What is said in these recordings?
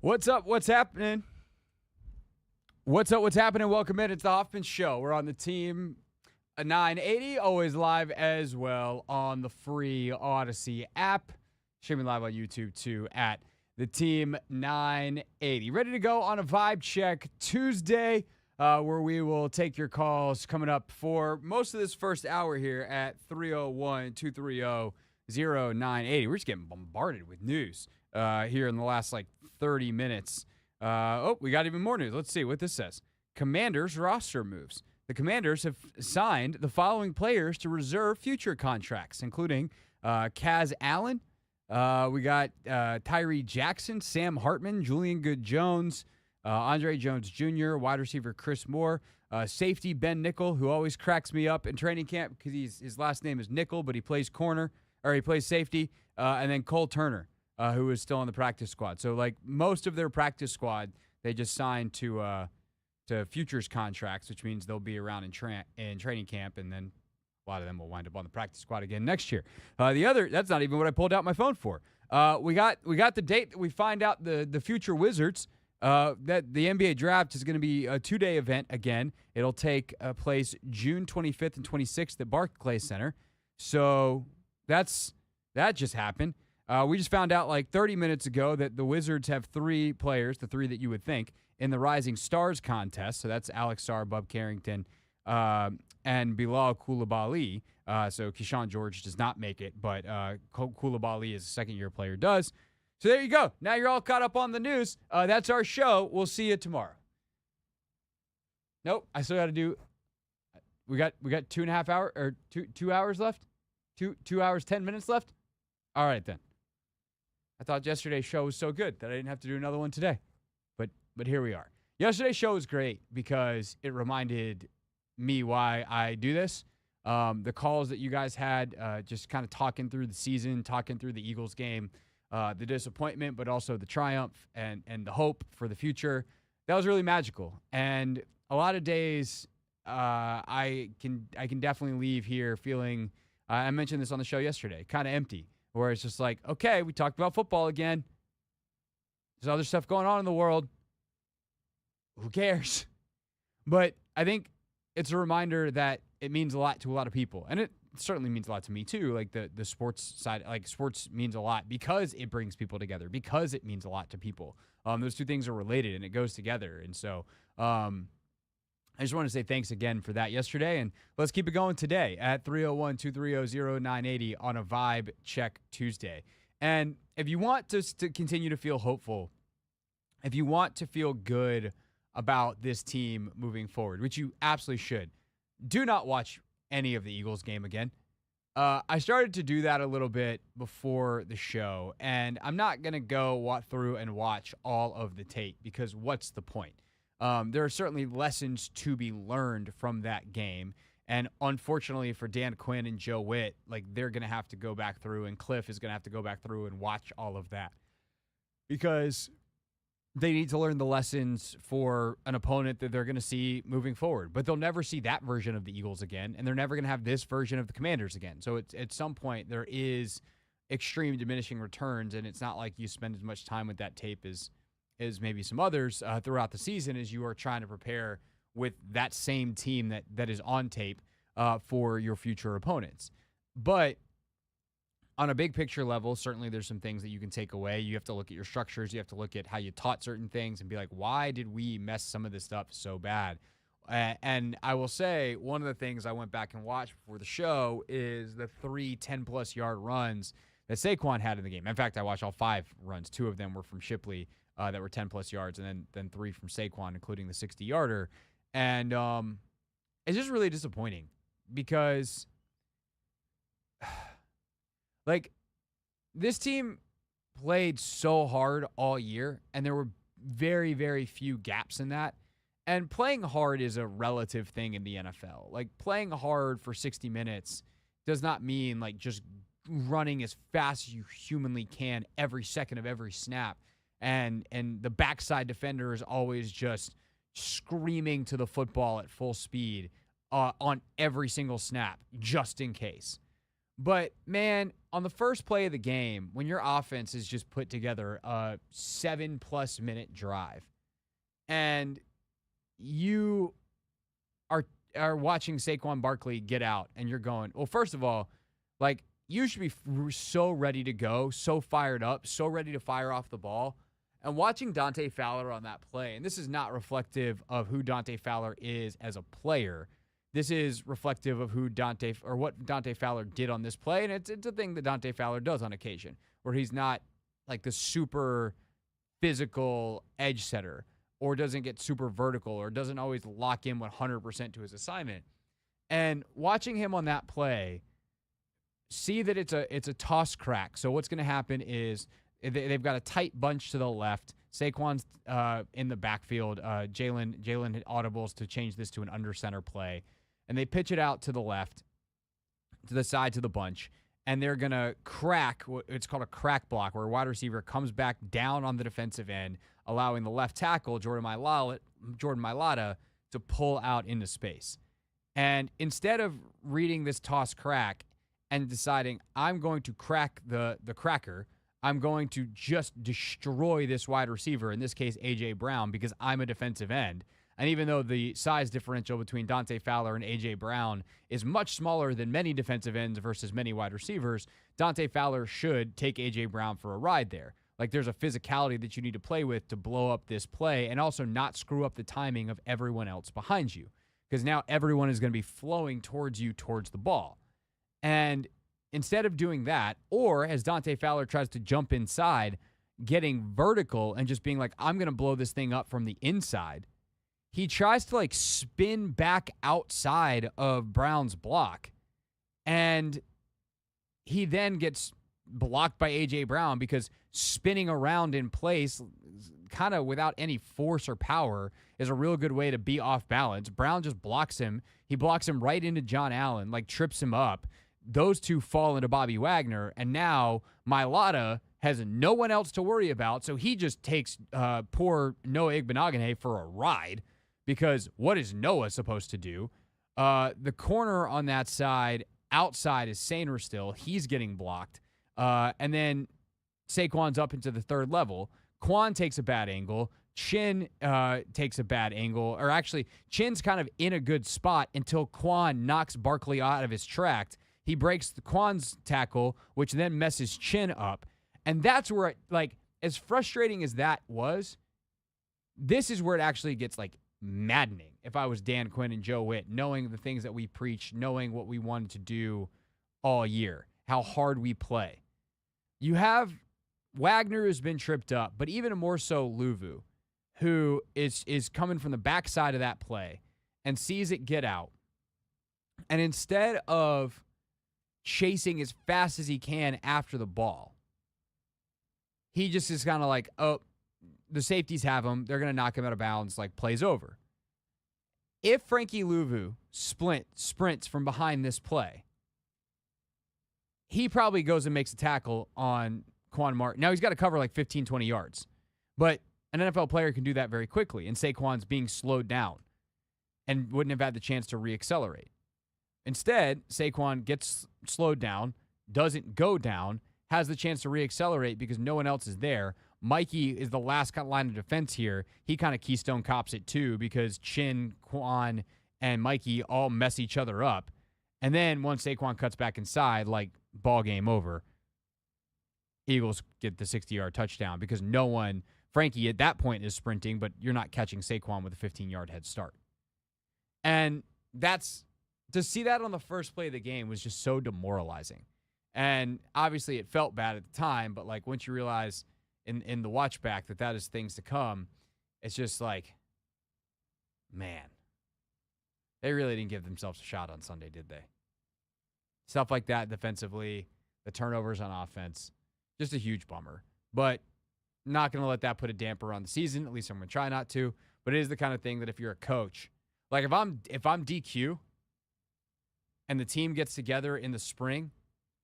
What's up? What's happening? What's up? What's happening? Welcome in. It's the Hoffman Show. We're on the Team 980, always live as well on the free Odyssey app. Streaming live on YouTube too at the Team 980. Ready to go on a Vibe Check Tuesday, where we will take your calls coming up for most of this first hour here at 301-230-0980. We're just getting bombarded with news here in the last 30 minutes. We got even more news. Let's see what this says. Commanders roster moves. The Commanders have signed the following players to reserve future contracts, including Kaz Allen. We got Tyree Jackson, Sam Hartman, Julian Good-Jones, Andre Jones Jr., wide receiver Chris Moore, safety Ben Nickel, who always cracks me up in training camp because his last name is Nickel, but he plays safety, and then Cole Turner, who is still on the practice squad. So, most of their practice squad, they just signed to futures contracts, which means they'll be around in training camp, and then a lot of them will wind up on the practice squad again next year. That's not even what I pulled out my phone for. We got the date that we find out the future Wizards, that the NBA draft is going to be a 2-day event again. It'll take place June 25th and 26th at Barclays Center. So that just happened. We just found out 30 minutes ago that the Wizards have 3 players, the 3 that you would think, in the Rising Stars contest. So that's Alex Sarr, Bub Carrington, and Bilal Coulibaly. So Keyshawn George does not make it, but Coulibaly is a second-year player, does. So there you go. Now you're all caught up on the news. That's our show. We'll see you tomorrow. Nope, I still got to do. We got 2.5 hours or 2 hours left. 2 hours 10 minutes left. All right then. I thought yesterday's show was so good that I didn't have to do another one today. But here we are. Yesterday's show was great because it reminded me why I do this. The calls that you guys had, just kind of talking through the season, talking through the Eagles game, the disappointment, but also the triumph and the hope for the future. That was really magical. And a lot of days, I can definitely leave here feeling, I mentioned this on the show yesterday, kind of empty. Where it's just okay, we talked about football again. There's other stuff going on in the world. Who cares? But I think it's a reminder that it means a lot to a lot of people. And it certainly means a lot to me too. The sports side, sports means a lot because it brings people together, because it means a lot to people. Those two things are related and it goes together. And so I just want to say thanks again for that yesterday, and let's keep it going today at 301-230-0980 on a Vibe Check Tuesday. And if you want to continue to feel hopeful, if you want to feel good about this team moving forward, which you absolutely should, do not watch any of the Eagles game again. I started to do that a little bit before the show, and I'm not going to go through and watch all of the tape because what's the point? There are certainly lessons to be learned from that game. And unfortunately for Dan Quinn and Joe Witt, they're going to have to go back through, and Cliff is going to have to go back through and watch all of that because they need to learn the lessons for an opponent that they're going to see moving forward. But they'll never see that version of the Eagles again, and they're never going to have this version of the Commanders again. So at some point there is extreme diminishing returns, and it's not like you spend as much time with that tape as maybe some others throughout the season as you are trying to prepare with that same team that is on tape for your future opponents. But on a big picture level, certainly there's some things that you can take away. You have to look at your structures. You have to look at how you taught certain things and be like, why did we mess some of this stuff so bad? And I will say one of the things I went back and watched before the show is the 3 10-plus yard runs that Saquon had in the game. In fact, I watched all 5 runs. 2 of them were from Shipley. That were 10-plus yards, and then 3 from Saquon, including the 60-yarder. And it's just really disappointing because, this team played so hard all year, and there were very, very few gaps in that. And playing hard is a relative thing in the NFL. Playing hard for 60 minutes does not mean, just running as fast as you humanly can every second of every snap. And the backside defender is always just screaming to the football at full speed on every single snap, just in case. But, man, on the first play of the game, when your offense has just put together a 7+ minute drive and you are watching Saquon Barkley get out and you're going, well, first of all, like, you should be so ready to go, so fired up, so ready to fire off the ball. And watching Dante Fowler on that play, and this is not reflective of who Dante Fowler is as a player. This is reflective of what Dante Fowler did on this play, and it's a thing that Dante Fowler does on occasion, where he's not like the super physical edge setter, or doesn't get super vertical, or doesn't always lock in 100% to his assignment. And watching him on that play, see that it's a toss crack. So what's going to happen is they've got a tight bunch to the left. Saquon's in the backfield. Jalen hit audibles to change this to an under center play. And they pitch it out to the left, to the side to the bunch. And they're going to crack, it's called a crack block, where a wide receiver comes back down on the defensive end, allowing the left tackle, Jordan Mailata, to pull out into space. And instead of reading this toss crack and deciding, I'm going to crack the cracker, I'm going to just destroy this wide receiver, in this case, A.J. Brown, because I'm a defensive end. And even though the size differential between Dante Fowler and A.J. Brown is much smaller than many defensive ends versus many wide receivers, Dante Fowler should take A.J. Brown for a ride there. Like, there's a physicality that you need to play with to blow up this play and also not screw up the timing of everyone else behind you, because now everyone is going to be flowing towards you, towards the ball. And instead of doing that, or as Dante Fowler tries to jump inside, getting vertical and just being like, I'm going to blow this thing up from the inside, he tries to like spin back outside of Brown's block. And he then gets blocked by A.J. Brown, because spinning around in place kind of without any force or power is a real good way to be off balance. Brown just blocks him. He blocks him right into John Allen, like trips him up. Those two fall into Bobby Wagner, and now Mailata has no one else to worry about, so he just takes poor Noah Igbenogany for a ride, because what is Noah supposed to do? The corner on that side, outside, is Sainer still. He's getting blocked. And then Saquon's up into the third level. Quan takes a bad angle. Chin takes a bad angle. Or actually, Chin's kind of in a good spot until Quan knocks Barkley out of his track. He breaks the Quan's tackle, which then messes Chin up. And that's where, as frustrating as that was, this is where it actually gets, maddening. If I was Dan Quinn and Joe Witt, knowing the things that we preach, knowing what we wanted to do all year, how hard we play. You have Wagner, who's been tripped up, but even more so Luvu, who is coming from the backside of that play and sees it get out. And instead of chasing as fast as he can after the ball, he just is kind of like, oh, the safeties have him. They're going to knock him out of bounds, plays over. If Frankie Luvu sprints from behind this play, he probably goes and makes a tackle on Quan Martin. Now, he's got to cover 15, 20 yards. But an NFL player can do that very quickly, and Saquon's being slowed down and wouldn't have had the chance to reaccelerate. Instead, Saquon gets slowed down, doesn't go down, has the chance to reaccelerate because no one else is there. Mikey is the last line of defense here. He kind of keystone cops it too, because Chin, Quan, and Mikey all mess each other up. And then once Saquon cuts back inside, ball game over. Eagles get the 60-yard touchdown because no one, Frankie at that point is sprinting, but you're not catching Saquon with a 15-yard head start. And to see that on the first play of the game was just so demoralizing. And obviously it felt bad at the time, but once you realize in the watch back that is things to come, it's just man, they really didn't give themselves a shot on Sunday, did they? Stuff like that defensively, the turnovers on offense, just a huge bummer. But not going to let that put a damper on the season. At least I'm going to try not to. But it is the kind of thing that if you're a coach, if I'm DQ and the team gets together in the spring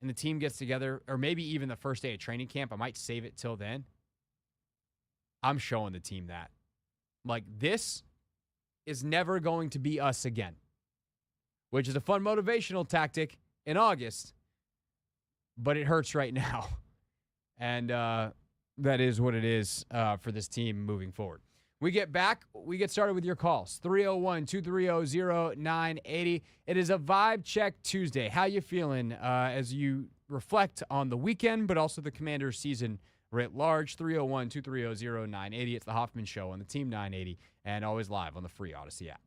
and the team gets together, or maybe even the first day of training camp, I might save it till then. I'm showing the team that. This is never going to be us again, which is a fun motivational tactic in August. but it hurts right now. And that is what it is for this team moving forward. We get started with your calls. 301-230-0980. It is a Vibe Check Tuesday. How you feeling as you reflect on the weekend, but also the Commanders season writ large? 301-230-0980. It's the Hoffman Show on the Team 980 and always live on the free Odyssey app.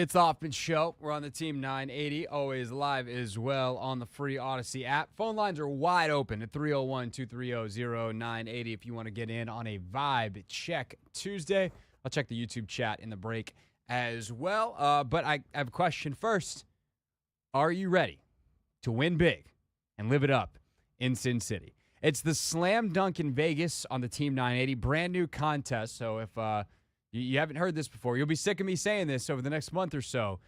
It's the Hoffman Show. We're on the Team 980, always live as well on the free Odyssey app. Phone lines are wide open at 301-230-0980 if you want to get in on a Vibe Check Tuesday. I'll check the YouTube chat in the break as well. But I have a question first. Are you ready to win big and live it up in Sin City? It's the Slam Dunk in Vegas on the Team 980, brand new contest. So if you haven't heard this before, you'll be sick of me saying this over the next month or so,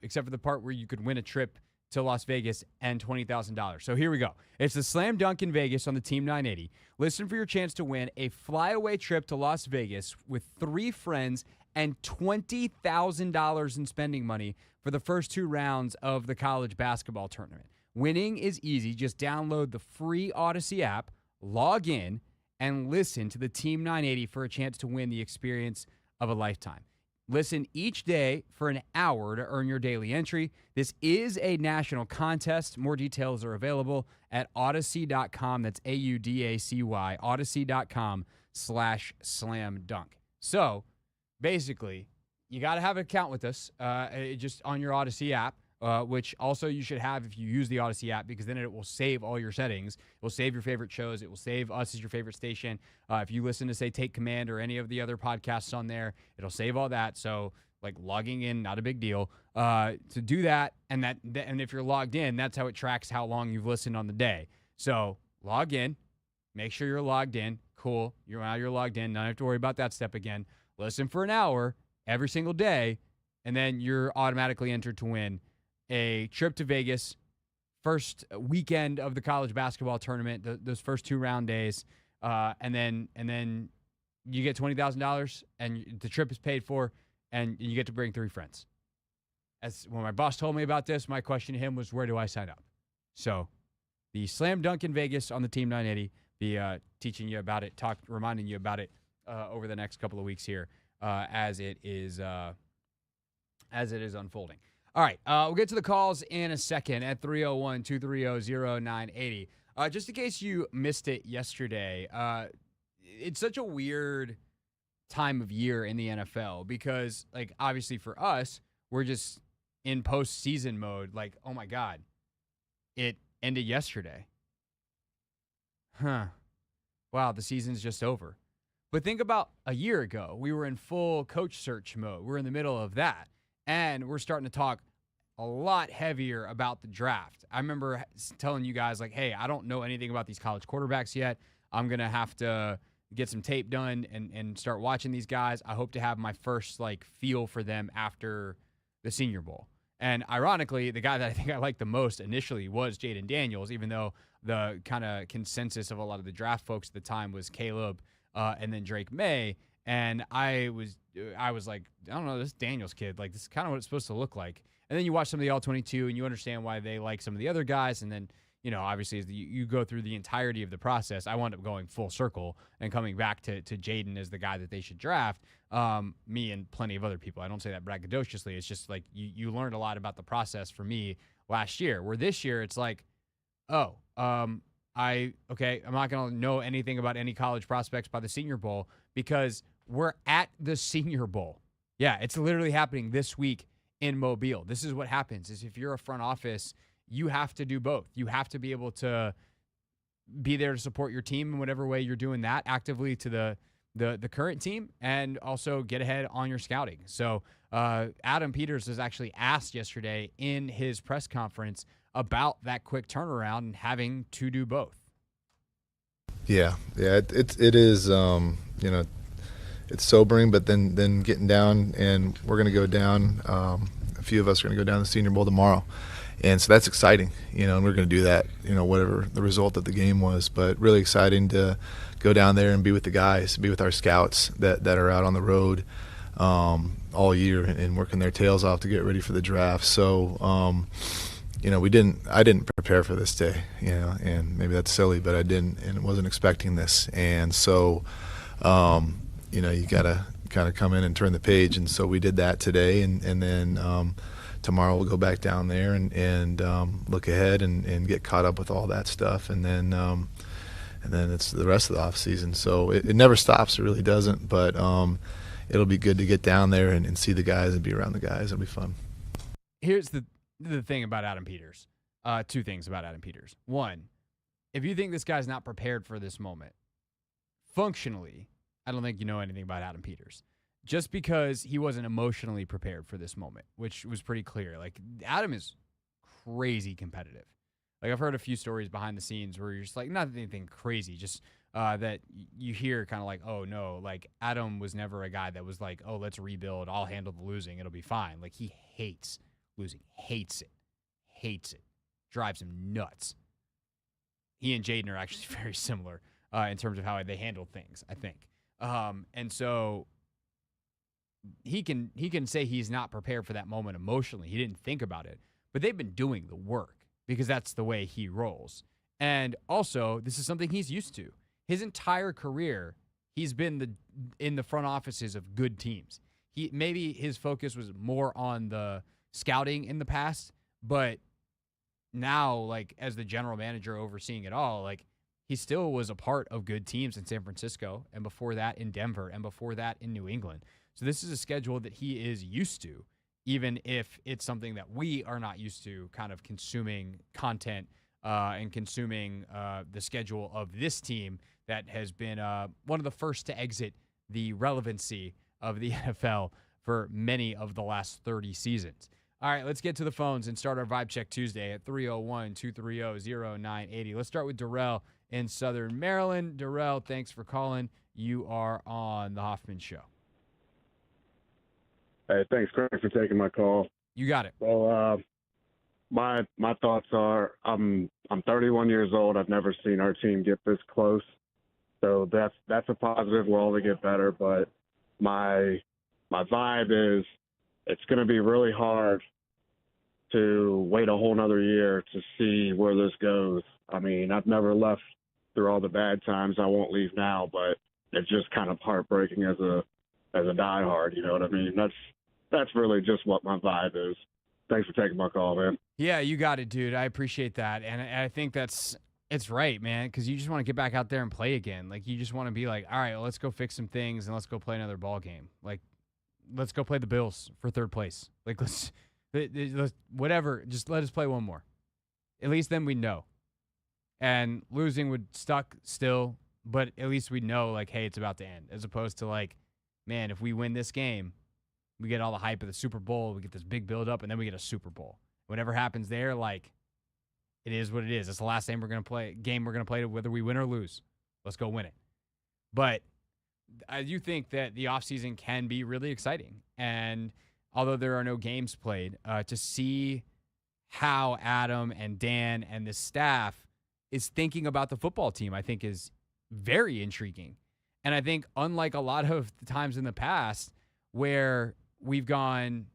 except for the part where you could win a trip to Las Vegas and $20,000. So here we go. It's the Slam Dunk in Vegas on the Team 980. Listen for your chance to win a flyaway trip to Las Vegas with 3 friends and $20,000 in spending money for the first 2 rounds of the college basketball tournament. Winning is easy. Just download the free Odyssey app, log in, and listen to the Team 980 for a chance to win the experience of a lifetime. Listen each day for an hour to earn your daily entry. This is a national contest. More details are available at Odyssey.com. That's AUDACY, Odyssey.com/slamdunk. So, basically, you got to have an account with us just on your Odyssey app. Which also you should have if you use the Odyssey app, because then it will save all your settings. It will save your favorite shows. It will save us as your favorite station. If you listen to, say, Take Command or any of the other podcasts on there, it'll save all that. So, like, logging in, not a big deal. To do that, and if you're logged in, that's how it tracks how long you've listened on the day. So, log in. Make sure you're logged in. Cool. Now you're logged in. Don't have to worry about that step again. Listen for an hour every single day, and then you're automatically entered to win a trip to Vegas, first weekend of the college basketball tournament, those first 2 round days, and then you get $20,000, and the trip is paid for, and you get to bring 3 friends. As when my boss told me about this, my question to him was, where do I sign up? So, the Slam Dunk in Vegas on the Team 980, be teaching you about it, reminding you about it over the next couple of weeks here as it is unfolding. All right, we'll get to the calls in a second at 301-230-0980. Just in case you missed it yesterday, it's such a weird time of year in the NFL because, like, obviously for us, we're just in postseason mode. Like, oh, my God, it ended yesterday. Wow, the season's just over. But think about a year ago. We were in full coach search mode. We're in the middle of that. And we're starting to talk a lot heavier about the draft. I remember telling you guys, like, hey, I don't know anything about these college quarterbacks yet. I'm going to have to get some tape done and start watching these guys. I hope to have my first, like, feel for them after the Senior Bowl. And ironically, the guy that I think I liked the most initially was Jaden Daniels, even though the kind of consensus of a lot of the draft folks at the time was Caleb and then Drake May. And I was like, I don't know, this Daniels kid, like, this is kind of what it's supposed to look like. And then you watch some of the All-22 and you understand why they like some of the other guys. And then, you know, obviously as you go through the entirety of the process, I wound up going full circle and coming back to Jaden as the guy that they should draft. Me and plenty of other people. I don't say that braggadociously. It's just like you learned a lot about the process for me last year, where this year it's like, I'm not going to know anything about any college prospects by the Senior Bowl because we're at the Senior Bowl. Yeah, it's literally happening this week in Mobile. This is what happens is if you're a front office, you have to do both. You have to be able to be there to support your team in whatever way you're doing that actively to the current team and also get ahead on your scouting. So Adam Peters was actually asked yesterday in his press conference about that quick turnaround and having to do both. Yeah, it is, it's sobering, but then getting down, and we're going to go down, a few of us are going to go down to the Senior Bowl tomorrow. And so that's exciting, and we're going to do that, whatever the result of the game was. But really exciting to go down there and be with the guys, be with our scouts that are out on the road all year and working their tails off to get ready for the draft. So, I didn't prepare for this day, and maybe that's silly, but I didn't, and wasn't expecting this. And so, you got to kind of come in and turn the page. And so we did that today, and then tomorrow we'll go back down there and look ahead and get caught up with all that stuff. And then it's the rest of the off season. So it never stops. It really doesn't. But it'll be good to get down there and see the guys and be around the guys. It'll be fun. Here's the thing about Adam Peters. Two things about Adam Peters. One, if you think this guy's not prepared for this moment, functionally, I don't think you know anything about Adam Peters. Just because he wasn't emotionally prepared for this moment, which was pretty clear. Like, Adam is crazy competitive. Like, I've heard a few stories behind the scenes where you're just like, not anything crazy, just that you hear kind of like, oh, no, like, Adam was never a guy that was like, oh, let's rebuild. I'll handle the losing. It'll be fine. Like, he hates losing. Hates it. Drives him nuts. He and Jaden are actually very similar in terms of how they handle things, I think. And so he can say he's not prepared for that moment emotionally. He didn't think about it. But they've been doing the work because that's the way he rolls. And also, this is something he's used to. His entire career, he's been in the front offices of good teams. Maybe his focus was more on the scouting in the past, but now, like, as the general manager overseeing it all, like, he still was a part of good teams in San Francisco, and before that in Denver, and before that in New England. So this is a schedule that he is used to, even if it's something that we are not used to, kind of consuming content and consuming the schedule of this team that has been one of the first to exit the relevancy of the NFL for many of the last 30 seasons. All right, let's get to the phones and start our Vibe Check Tuesday at 301-230-0980. Let's start with Darrell in Southern Maryland. Darrell, thanks for calling. You are on the Hoffman Show. Hey, thanks, Craig, for taking my call. You got it. Well, my thoughts are I'm 31 years old. I've never seen our team get this close, so that's a positive. We'll only get better, but my vibe is it's going to be really hard to wait a whole nother year to see where this goes. I mean, I've never left through all the bad times. I won't leave now, but it's just kind of heartbreaking as a diehard. You know what I mean? That's really just what my vibe is. Thanks for taking my call, man. Yeah, you got it, dude. I appreciate that, and I think it's right, man, because you just want to get back out there and play again. Like, you just want to be like, all right, well, let's go fix some things and let's go play another ball game. Like, let's go play the Bills for third place. Like, let's whatever. Just let us play one more. At least then we know. And losing would suck still, but at least we know, like, hey, it's about to end. As opposed to, like, man, if we win this game, we get all the hype of the Super Bowl, we get this big build-up, and then we get a Super Bowl. Whatever happens there, like, it is what it is. It's the last game we're going to play, whether we win or lose. Let's go win it. But I do think that the offseason can be really exciting. And although there are no games played, to see how Adam and Dan and the staff is thinking about the football team, I think is very intriguing. And I think unlike a lot of the times in the past where we've gone,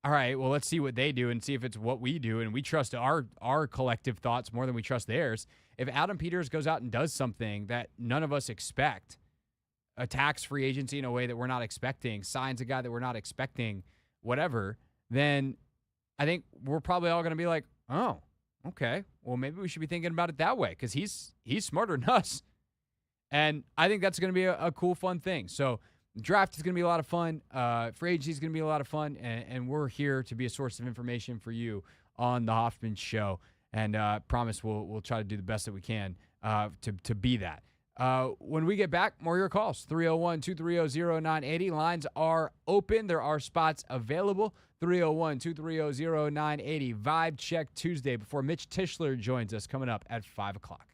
all right, well, let's see what they do and see if it's what we do, and we trust our collective thoughts more than we trust theirs. If Adam Peters goes out and does something that none of us expect, attacks free agency in a way that we're not expecting, signs a guy that we're not expecting, whatever, then I think we're probably all going to be like, oh, okay, well, maybe we should be thinking about it that way because he's smarter than us. And I think that's going to be a cool, fun thing. So draft is going to be a lot of fun. Free agency is going to be a lot of fun. And we're here to be a source of information for you on the Hoffman Show. And promise we'll try to do the best that we can to be that. When we get back, more of your calls. 301-230-0980. Lines are open. There are spots available. 301-230-0980. Vibe Check Tuesday before Mitch Tischler joins us coming up at 5 o'clock.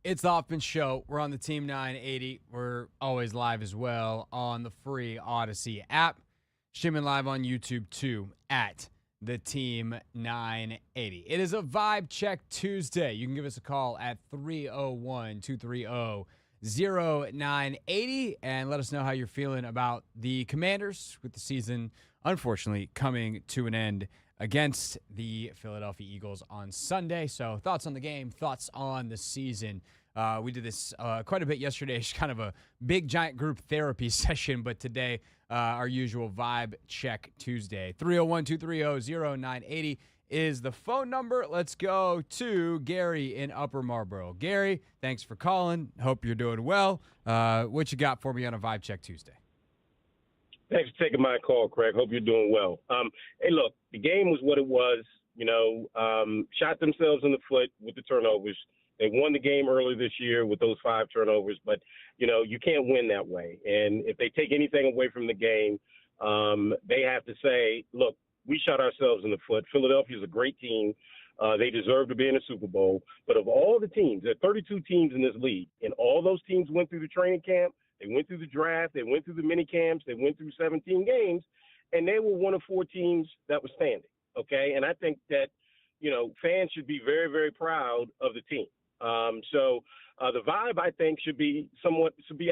It's the Hoffman Show. We're on the Team 980. We're always live as well on the free Odyssey app. Streaming live on YouTube too at the Team 980. It is a Vibe Check Tuesday. You can give us a call at 301-230-0980 and let us know how you're feeling about the Commanders with the season, unfortunately, coming to an end against the Philadelphia Eagles on Sunday. So thoughts on the game, thoughts on the season. We did this quite a bit yesterday. It's kind of a big, giant group therapy session, but today, our usual Vibe Check Tuesday. 301-230-0980 is the phone number. Let's go to Gary in Upper Marlboro. Gary, thanks for calling. Hope you're doing well. What you got for me on a Vibe Check Tuesday? Thanks for taking my call, Craig. Hope you're doing well. Hey, look, the game was what it was. Shot themselves in the foot with the turnovers. They won the game earlier this year with those 5 turnovers, but, you can't win that way. And if they take anything away from the game, they have to say, look, we shot ourselves in the foot. Philadelphia is a great team. They deserve to be in a Super Bowl. But of all the teams, there are 32 teams in this league, and all those teams went through the training camp. They went through the draft. They went through the mini camps. They went through 17 games, and they were one of 4 teams that were standing, okay? And I think that, fans should be very, very proud of the team. The vibe, I think, should be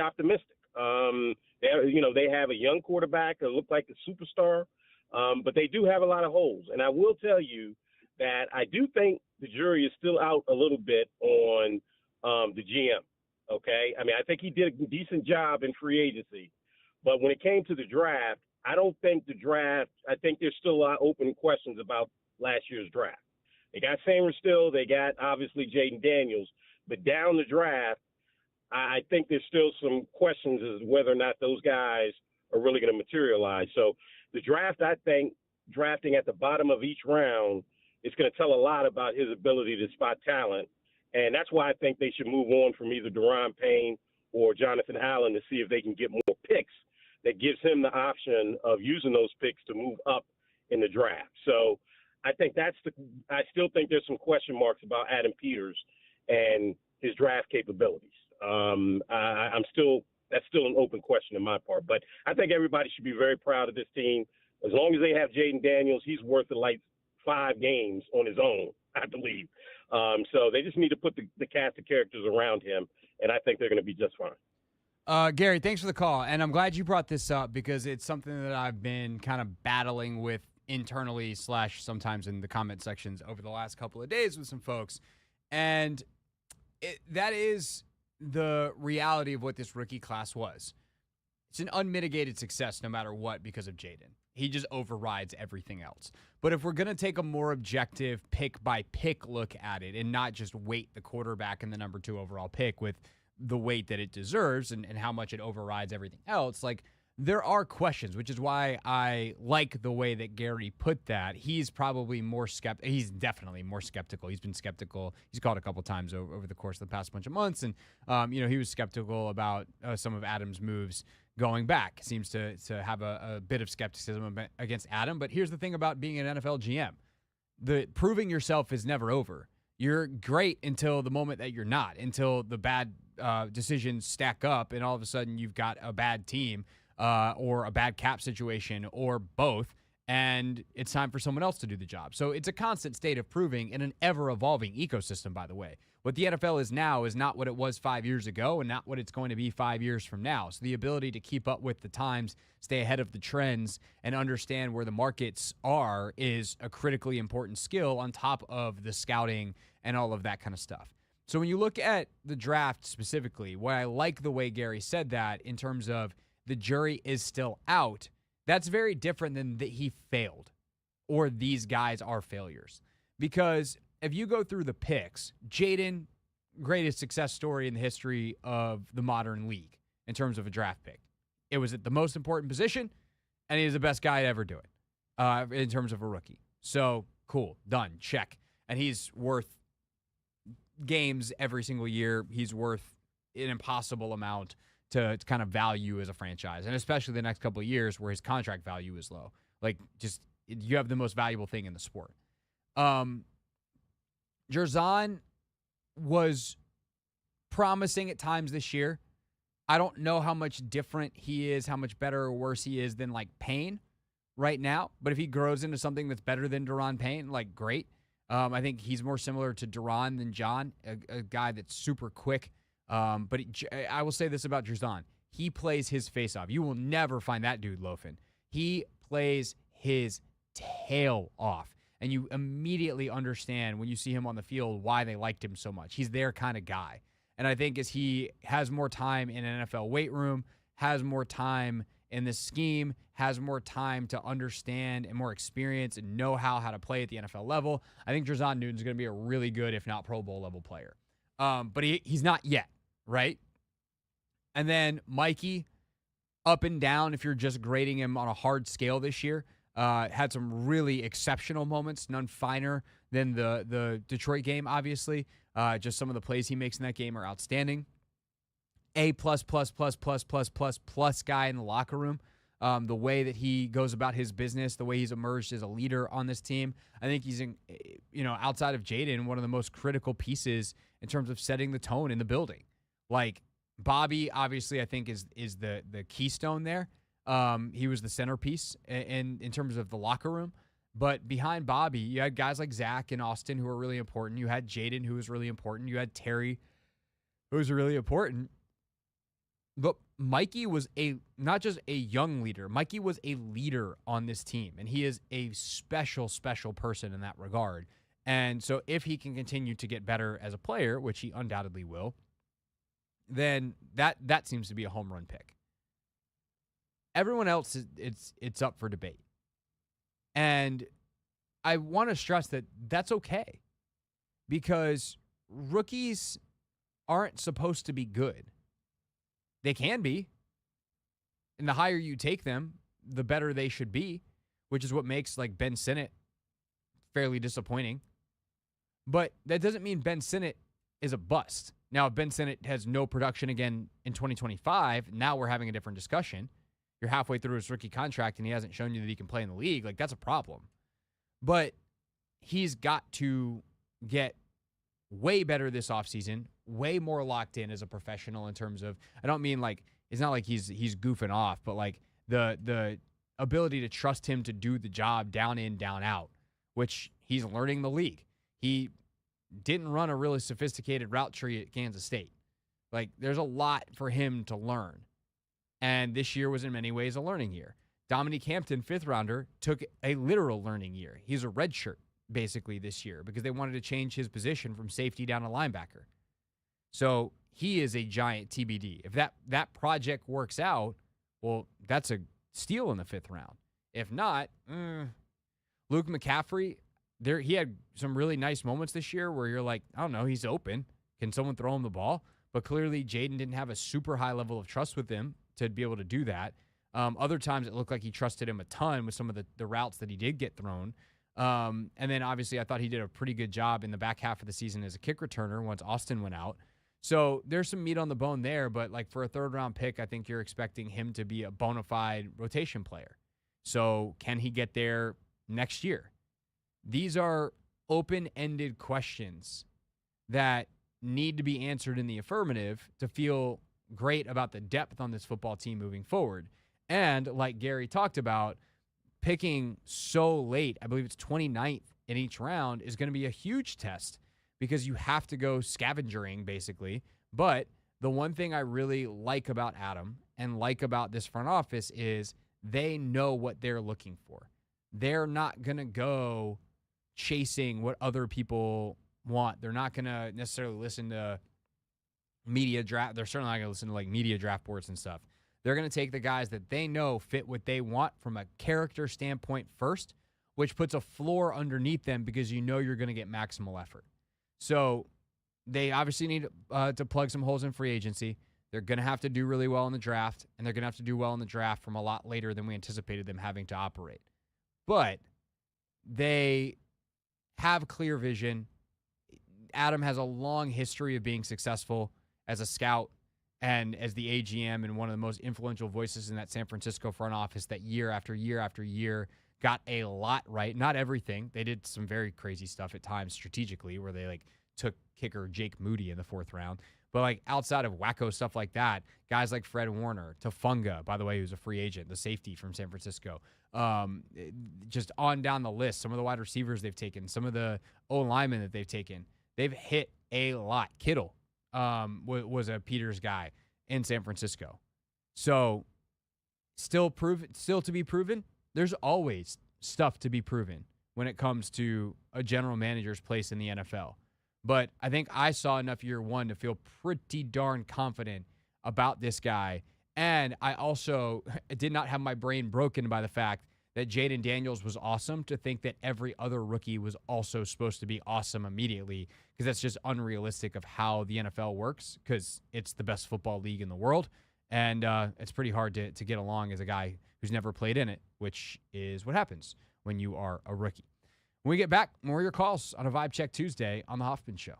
optimistic. They have a young quarterback that looked like a superstar, but they do have a lot of holes. And I will tell you that I do think the jury is still out a little bit on the GM. Okay, I mean, I think he did a decent job in free agency, but when it came to the draft, I think there's still a lot of open questions about last year's draft. They got Sanders still, they got obviously Jaden Daniels, but down the draft, I think there's still some questions as to whether or not those guys are really going to materialize. So the draft, I think, drafting at the bottom of each round is going to tell a lot about his ability to spot talent. And that's why I think they should move on from either Daron Payne or Jonathan Allen to see if they can get more picks that gives him the option of using those picks to move up in the draft. So I think I still think there's some question marks about Adam Peters and his draft capabilities. That's still an open question on my part. But I think everybody should be very proud of this team. As long as they have Jaden Daniels, he's worth like 5 games on his own, I believe. So they just need to put the cast of characters around him, and I think they're going to be just fine. Gary, thanks for the call, and I'm glad you brought this up because it's something that I've been kind of battling with internally / sometimes in the comment sections over the last couple of days with some folks, and that is the reality of what this rookie class was. It's an unmitigated success no matter what because of Jaden. He just overrides everything else. But if we're going to take a more objective pick-by-pick look at it and not just weight the quarterback and the number 2 overall pick with the weight that it deserves and how much it overrides everything else, like there are questions, which is why I like the way that Gary put that. He's probably more skeptical. He's definitely more skeptical. He's been skeptical. He's called a couple times over the course of the past bunch of months. And, he was skeptical about some of Adam's moves going back. Seems to have a bit of skepticism against Adam. But here's the thing about being an NFL GM. The proving yourself is never over. You're great until the moment that you're not, until the bad decisions stack up and all of a sudden you've got a bad team or a bad cap situation or both, and it's time for someone else to do the job. So it's a constant state of proving in an ever-evolving ecosystem, by the way. What the NFL is now is not what it was 5 years ago and not what it's going to be 5 years from now. So the ability to keep up with the times, stay ahead of the trends, and understand where the markets are is a critically important skill on top of the scouting and all of that kind of stuff. So when you look at the draft specifically, why I like the way Gary said that in terms of the jury is still out, that's very different than that he failed or these guys are failures. Because if you go through the picks, Jaden, greatest success story in the history of the modern league in terms of a draft pick. It was at the most important position, and he was the best guy to ever do it in terms of a rookie. So, cool, done, check. And he's worth games every single year. He's worth an impossible amount to kind of value as a franchise, and especially the next couple of years where his contract value is low. Like, just you have the most valuable thing in the sport. Jerzan was promising at times this year. I don't know how much different he is, how much better or worse he is than like Payne right now. But if he grows into something that's better than Deron Payne, like great. I think he's more similar to Deron than John, a guy that's super quick. But I will say this about Drazan. He plays his face off. You will never find that dude loafing. He plays his tail off. And you immediately understand when you see him on the field why they liked him so much. He's their kind of guy. And I think as he has more time in an NFL weight room, has more time in this scheme, has more time to understand and more experience and know how to play at the NFL level, I think Drazan Newton's going to be a really good, if not Pro Bowl level player. But he's not yet, right? And then Mikey, up and down if you're just grading him on a hard scale this year. Had some really exceptional moments, none finer than the Detroit game, obviously. Just some of the plays he makes in that game are outstanding. A plus guy in the locker room. The way that he goes about his business, the way he's emerged as a leader on this team. I think he's, outside of Jaden, one of the most critical pieces in terms of setting the tone in the building. Like, Bobby, obviously, I think is the keystone there. He was the centerpiece in terms of the locker room. But behind Bobby, you had guys like Zach and Austin who were really important. You had Jaden, who was really important. You had Terry, who was really important. But Mikey was not just a young leader. Mikey was a leader on this team, and he is a special, special person in that regard. And so if he can continue to get better as a player, which he undoubtedly will, then that seems to be a home run pick. Everyone else, it's up for debate. And I want to stress that that's okay, because rookies aren't supposed to be good. They can be. And the higher you take them, the better they should be, which is what makes like Ben Sinnott fairly disappointing. But that doesn't mean Ben Sinnott is a bust. Now, if Ben Sinnott has no production again in 2025, now we're having a different discussion. You're halfway through his rookie contract and he hasn't shown you that he can play in the league. Like, that's a problem. But he's got to get way better this offseason, way more locked in as a professional in terms of, I don't mean like, it's not like he's goofing off, but like the ability to trust him to do the job down in, down out, which he's learning the league. He didn't run a really sophisticated route tree at Kansas State. Like, there's a lot for him to learn. And this year was in many ways a learning year. Dominique Hampton, 5th rounder, took a literal learning year. He's a redshirt basically this year because they wanted to change his position from safety down to linebacker. So he is a giant TBD. If that project works out, well, that's a steal in the 5th round. If not, Luke McCaffrey, he had some really nice moments this year where you're like, I don't know, he's open. Can someone throw him the ball? But clearly Jaden didn't have a super high level of trust with him to be able to do that. Other times it looked like he trusted him a ton with some of the routes that he did get thrown. And then obviously I thought he did a pretty good job in the back half of the season as a kick returner once Austin went out. So there's some meat on the bone there, but like for a 3rd round pick, I think you're expecting him to be a bona fide rotation player. So can he get there next year? These are open-ended questions that need to be answered in the affirmative to feel great about the depth on this football team moving forward. And like Gary talked about, picking so late, I believe it's 29th in each round, is going to be a huge test because you have to go scavengering basically. But the one thing I really like about Adam and like about this front office is they know what they're looking for. They're not going to go chasing what other people want. They're not going to necessarily listen to media draft. They're certainly not going to listen to like media draft boards and stuff. They're going to take the guys that they know fit what they want from a character standpoint first, which puts a floor underneath them because you know you're going to get maximal effort. So they obviously need to plug some holes in free agency. They're going to have to do really well in the draft, and they're going to have to do well in the draft from a lot later than we anticipated them having to operate. But they have clear vision. Adam has a long history of being successful as a scout and as the AGM and one of the most influential voices in that San Francisco front office that year after year after year got a lot right. Not everything. They did some very crazy stuff at times strategically where they like took kicker Jake Moody in the 4th round. But like outside of wacko stuff like that, guys like Fred Warner, Tafunga, by the way, who's a free agent, the safety from San Francisco, just on down the list, some of the wide receivers they've taken, some of the O-linemen that they've taken, they've hit a lot. Kittle was a Peters guy in San Francisco. So still to be proven. There's always stuff to be proven when it comes to a general manager's place in the NFL. But I think I saw enough year one to feel pretty darn confident about this guy. And I also did not have my brain broken by the fact that Jaden Daniels was awesome to think that every other rookie was also supposed to be awesome immediately, because that's just unrealistic of how the NFL works, because it's the best football league in the world. And it's pretty hard to get along as a guy who's never played in it, which is what happens when you are a rookie. When we get back, more of your calls on a Vibe Check Tuesday on The Hoffman Show.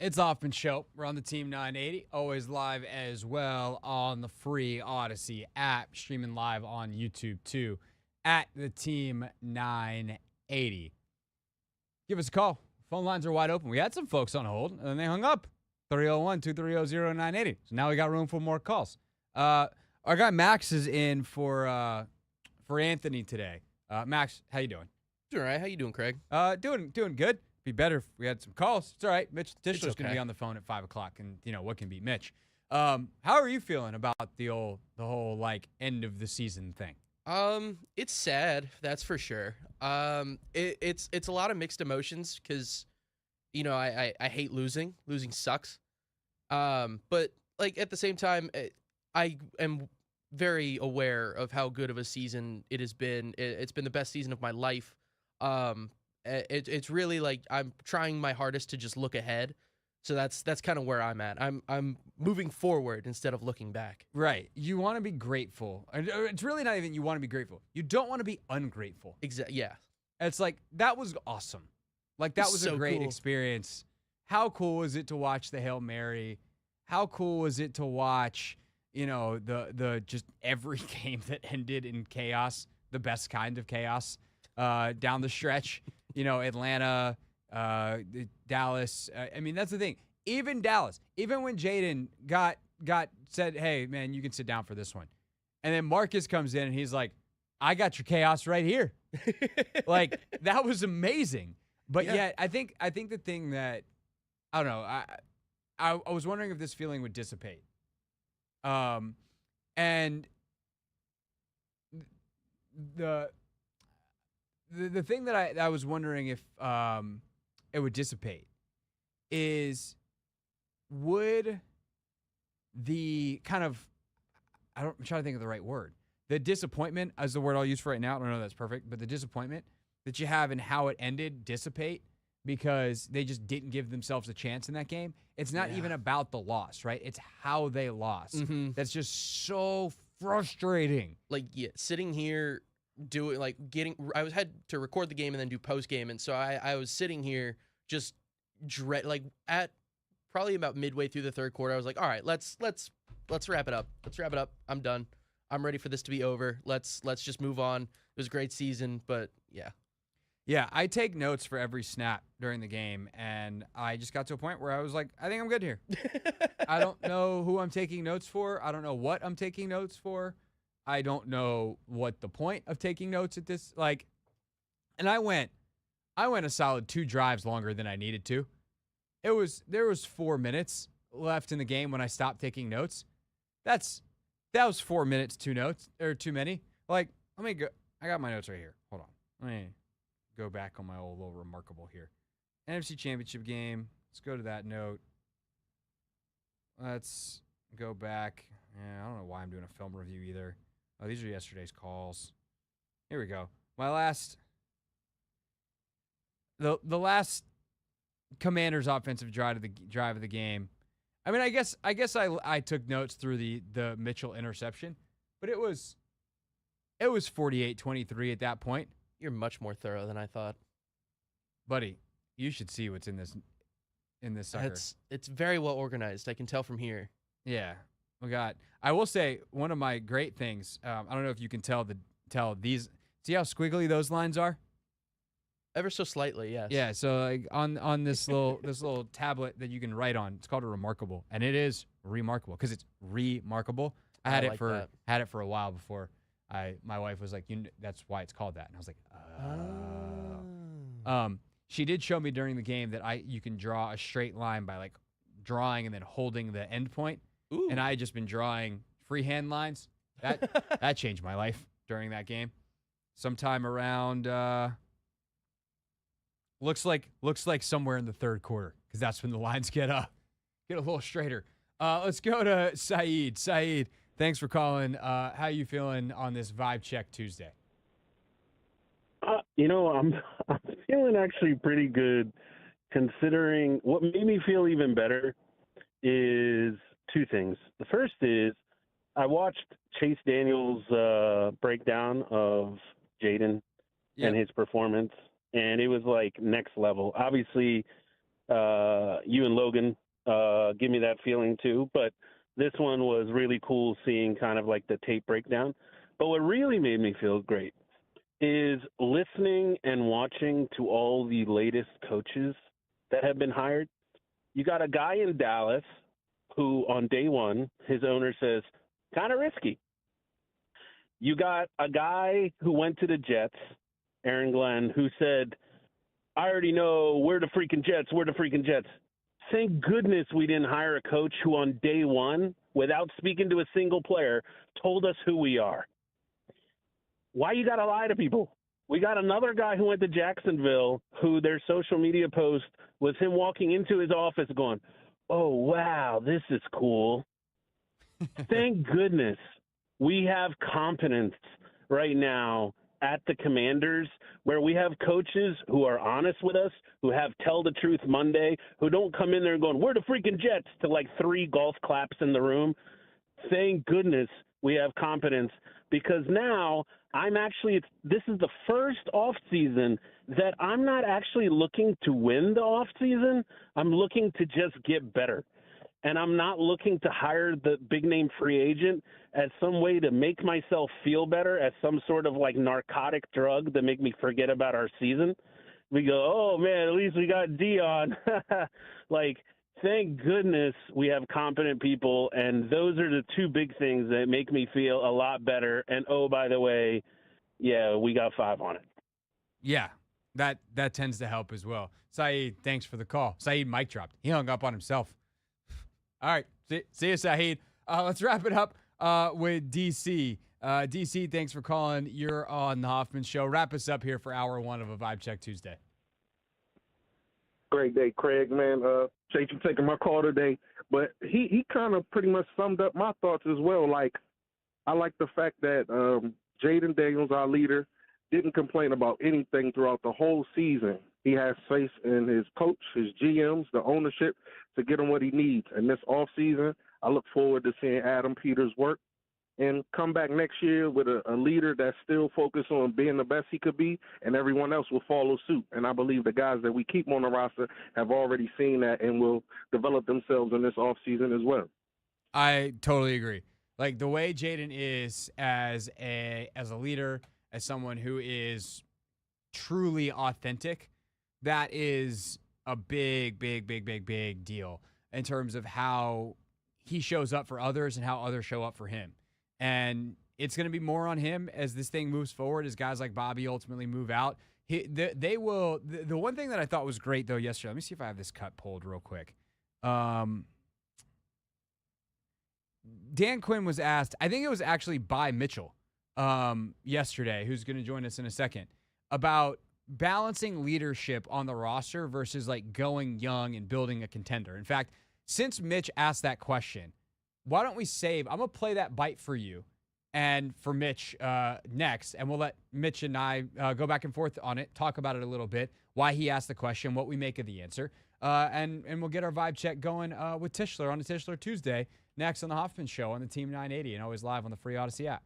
It's Hoffman Show. We're on the Team 980, always live as well on the free Odyssey app, streaming live on YouTube too, at the Team 980. Give us a call. Phone lines are wide open. We had some folks on hold, and then they hung up. 301-230-0980. So now we got room for more calls. Our guy Max is in for Anthony today. Max, how you doing? Doing all right. How you doing, Craig? Doing good. Be better if we had some calls. It's all right. Mitch Tischler's okay. going to be on the phone at 5 o'clock, and what can beat Mitch? How are you feeling about the whole like end of the season thing? It's sad, that's for sure. It's a lot of mixed emotions because, I hate losing. Losing sucks. But like at the same time, I am very aware of how good of a season it has been. It's been the best season of my life. It's really like I'm trying my hardest to just look ahead. So that's kind of where I'm at. I'm moving forward instead of looking back. Right. You want to be grateful. It's really not even you want to be grateful. You don't want to be ungrateful. Exactly. Yeah. It's like, that was awesome. Like, that was So a great cool. experience. How cool was it to watch the Hail Mary? How cool was it to watch, the just every game that ended in chaos, the best kind of chaos, down the stretch, Atlanta, Dallas. I mean, that's the thing. Even Dallas, even when Jaden got said, hey, man, you can sit down for this one. And then Marcus comes in and he's like, I got your chaos right here. Like, that was amazing. But Yeah. yet, I think the thing that, I don't know, I was wondering if this feeling would dissipate. And the thing that I was wondering if it would dissipate is, would the kind of, I'm trying to think of the right word. The disappointment is the word I'll use for right now. I don't know if that's perfect, but the disappointment that you have in how it ended dissipate because they just didn't give themselves a chance in that game. It's not even about the loss, right? It's how they lost. Mm-hmm. That's just so frustrating. Like, yeah, sitting here doing I had to record the game and then do post game, and so I was sitting here just at probably about midway through the third quarter. I was like, all right, let's wrap it up. Let's wrap it up. I'm done. I'm ready for this to be over. Let's just move on. It was a great season, but yeah. Yeah, I take notes for every snap during the game, and I just got to a point where I was like, I think I'm good here. I don't know who I'm taking notes for. I don't know what I'm taking notes for. I don't know what the point of taking notes at this, and I went a solid 2 drives longer than I needed to. There was 4 minutes left in the game when I stopped taking notes. That was 4 minutes, 2 notes, or too many. Like, let me go. I got my notes right here. Hold on. Let me go back on my old little remarkable here. NFC Championship game. Let's go to that note. Let's go back. Yeah, I don't know why I'm doing a film review either. Oh, these are yesterday's calls. Here we go. My last, the last Commanders offensive drive of the game. I mean, I guess I took notes through the Mitchell interception, but it was 48-23 at that point. You're much more thorough than I thought. Buddy, you should see what's in this sucker. It's very well organized. I can tell from here. Yeah. We got, I will say, one of my great things, I don't know if you can tell these, see how squiggly those lines are? Ever so slightly, yes. Yeah, so like on this little tablet that you can write on, it's called a remarkable, and it is remarkable because it's remarkable. I had I it like for that. had it for a while before my wife was like, that's why it's called that, and I was like, oh. She did show me during the game that you can draw a straight line by like drawing and then holding the end point. Ooh. And I had just been drawing freehand lines. That changed my life during that game. Sometime around looks like somewhere in the third quarter, because that's when the lines get a little straighter. Let's go to Saeed. Saeed, thanks for calling. How you feeling on this Vibe Check Tuesday? I'm feeling actually pretty good, considering what made me feel even better is 2 things. The first is I watched Chase Daniels' breakdown of Jaden and his performance, and it was like next level. Obviously, You and Logan give me that feeling too. But this one was really cool seeing kind of like the tape breakdown. But what really made me feel great is listening and watching to all the latest coaches that have been hired. You got a guy in Dallas who on day one, his owner says, kind of risky. You got a guy who went to the Jets, Aaron Glenn, who said, I already know we're the freaking Jets. Thank goodness we didn't hire a coach who on day one, without speaking to a single player, told us who we are. Why you got to lie to people? We got another guy who went to Jacksonville who their social media post was him walking into his office going, oh, wow, this is cool. Thank goodness we have competence right now at the Commanders where we have coaches who are honest with us, who have Tell the Truth Monday, who don't come in there and going, we're the freaking Jets, to like 3 golf claps in the room. Thank goodness we have competence, because now this is the first off season that I'm not actually looking to win the off season. I'm looking to just get better. And I'm not looking to hire the big name free agent as some way to make myself feel better, as some sort of like narcotic drug to make me forget about our season. We go, oh man, at least we got Dion. Like, thank goodness we have competent people, and those are the 2 big things that make me feel a lot better. And oh, by the way, yeah, we got 5 on it. Yeah, that tends to help as well. Saeed, thanks for the call. Saeed mic dropped. He hung up on himself. All right, see you, Saeed. Let's wrap it up with DC. DC, thanks for calling. You're on the Hoffman Show. Wrap us up here for hour 1 of a Vibe Check Tuesday. Great day, Craig, man. Appreciate you taking my call today. But he kind of pretty much summed up my thoughts as well. Like, I like the fact that Jaden Daniels, our leader, didn't complain about anything throughout the whole season. He has faith in his coach, his GMs, the ownership to get him what he needs. And this offseason, I look forward to seeing Adam Peters work and come back next year with a leader that's still focused on being the best he could be, and everyone else will follow suit. And I believe the guys that we keep on the roster have already seen that and will develop themselves in this offseason as well. I totally agree. Like, the way Jaden is as a leader, as someone who is truly authentic, that is a big deal in terms of how he shows up for others and how others show up for him. And it's going to be more on him as this thing moves forward, as guys like Bobby ultimately move out. They will. The one thing that I thought was great, though, yesterday, let me see if I have this cut pulled real quick. Dan Quinn was asked, I think it was actually by Mitchell yesterday, who's going to join us in a second, about balancing leadership on the roster versus like going young and building a contender. In fact, since Mitch asked that question, why don't we save? I'm going to play that bite for you and for Mitch next, and we'll let Mitch and I go back and forth on it, talk about it a little bit, why he asked the question, what we make of the answer, and we'll get our vibe check going with Tischler on a Tischler Tuesday next on the Hoffman Show on the Team 980 and always live on the free Odyssey app.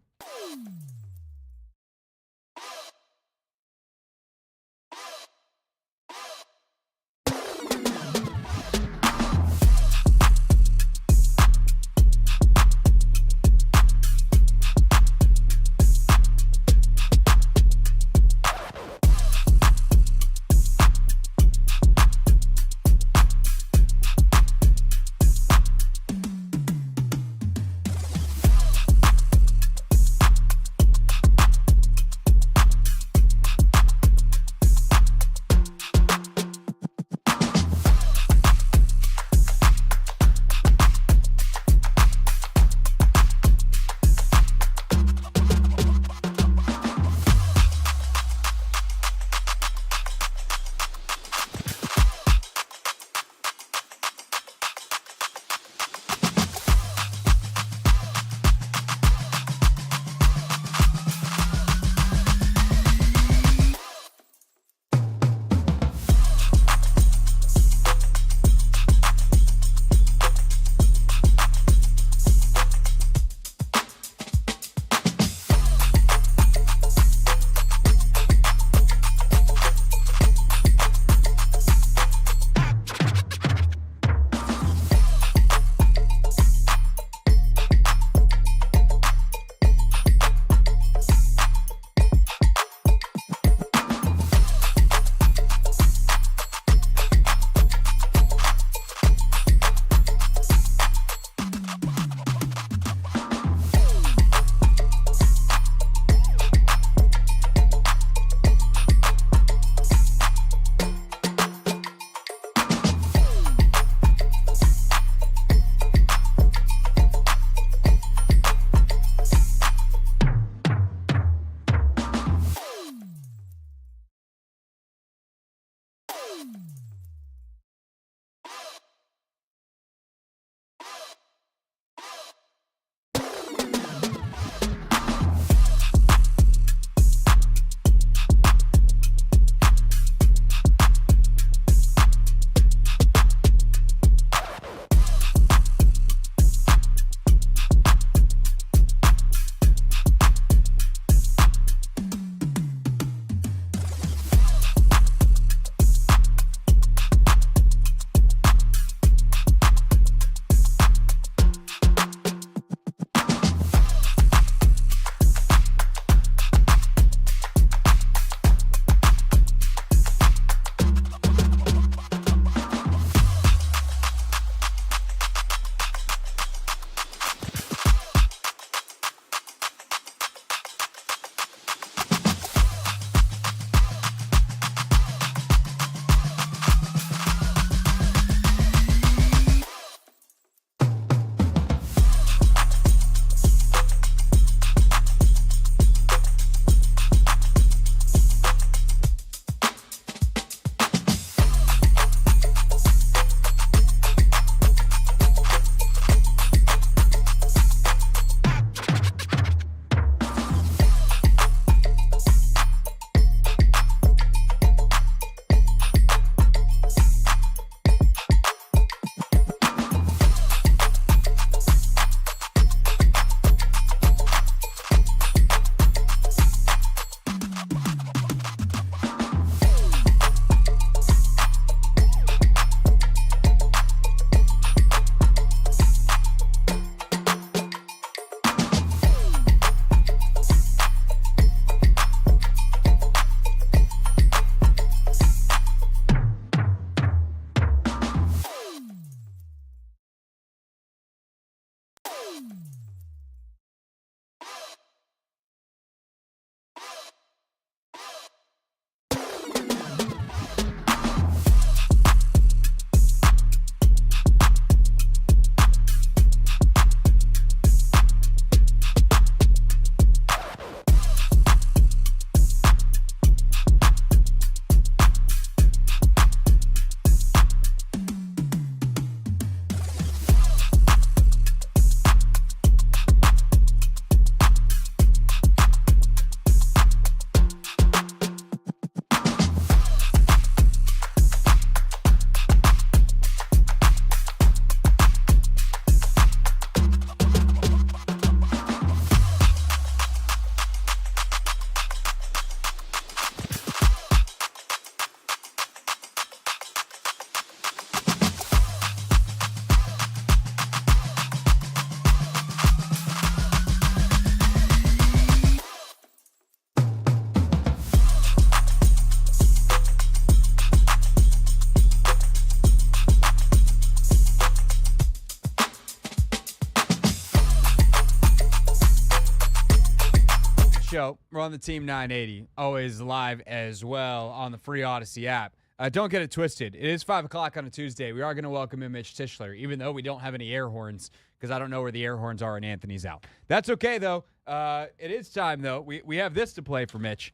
We're on the Team 980, always live as well on the free Odyssey app. Don't get it twisted. It is 5 o'clock on a Tuesday. We are going to welcome in Mitch Tischler, even though we don't have any air horns, because I don't know where the air horns are and Anthony's out. That's okay, though. It is time, though. We have this to play for Mitch.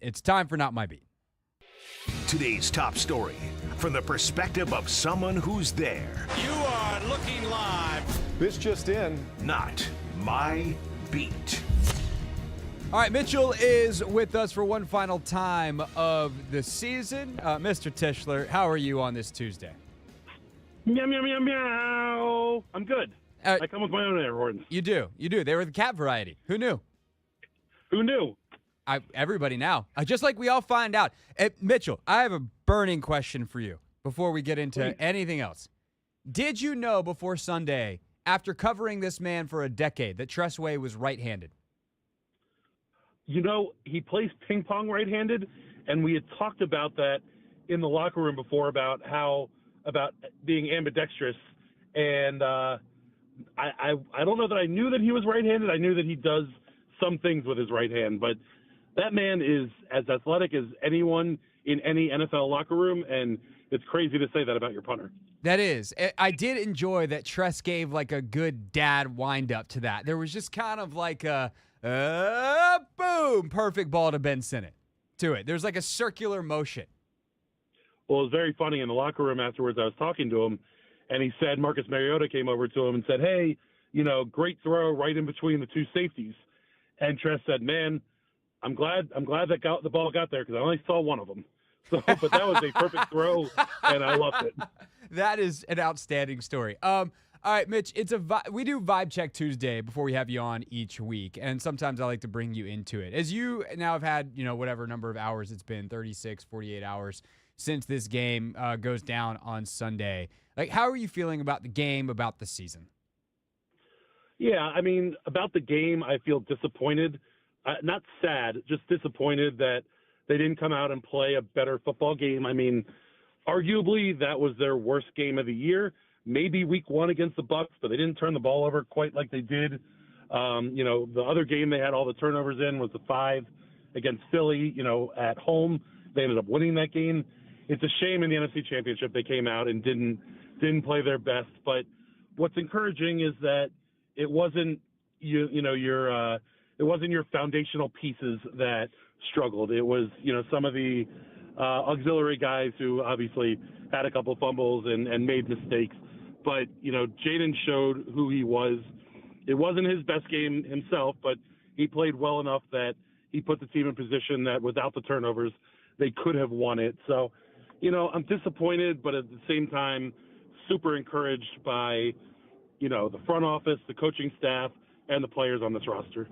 It's time for Not My Beat. Today's top story from the perspective of someone who's there. You are looking live. This just in. Not My Beat. All right, Mitchell is with us for one final time of the season. Mr. Tischler, how are you on this Tuesday? Meow, meow, meow, meow. I'm good. I come with my own air horns. You do. They were the cat variety. Who knew? Who knew? Everybody now. Just like we all find out. Mitchell, I have a burning question for you before we get into anything else. Did you know before Sunday, after covering this man for a decade, that Tressway was right-handed? You know, he plays ping pong right-handed, and we had talked about that in the locker room before about being ambidextrous. And I don't know that I knew that he was right-handed. I knew that he does some things with his right hand, but that man is as athletic as anyone in any NFL locker room, and it's crazy to say that about your punter. That is. I did enjoy that Tress gave like a good dad wind-up to that. There was just kind of like a boom, perfect ball to Ben Sinnott to it. There's like a circular motion. Well, it was very funny in the locker room afterwards. I was talking to him, and he said Marcus Mariota came over to him and said, hey, great throw right in between the two safeties. And Tress said, man, I'm glad that the ball got there because I only saw one of them. So, but that was a perfect throw, and I loved it. That is an outstanding story. All right, Mitch, we do Vibe Check Tuesday before we have you on each week, and sometimes I like to bring you into it. As you now have had, whatever number of hours it's been, 36, 48 hours since this game goes down on Sunday. Like, how are you feeling about the game, about the season? Yeah, I mean, about the game, I feel disappointed. Not sad, just disappointed that they didn't come out and play a better football game. I mean, arguably that was their worst game of the year. Maybe week one against the Bucs, but they didn't turn the ball over quite like they did. The other game they had all the turnovers in was the 5 against Philly, at home. They ended up winning that game. It's a shame in the NFC Championship they came out and didn't play their best. But what's encouraging is that it wasn't it wasn't your foundational pieces that struggled. It was some of the auxiliary guys who obviously had a couple fumbles and made mistakes. But, Jaden showed who he was. It wasn't his best game himself, but he played well enough that he put the team in position that without the turnovers, they could have won it. So, I'm disappointed, but at the same time, super encouraged by, the front office, the coaching staff, and the players on this roster.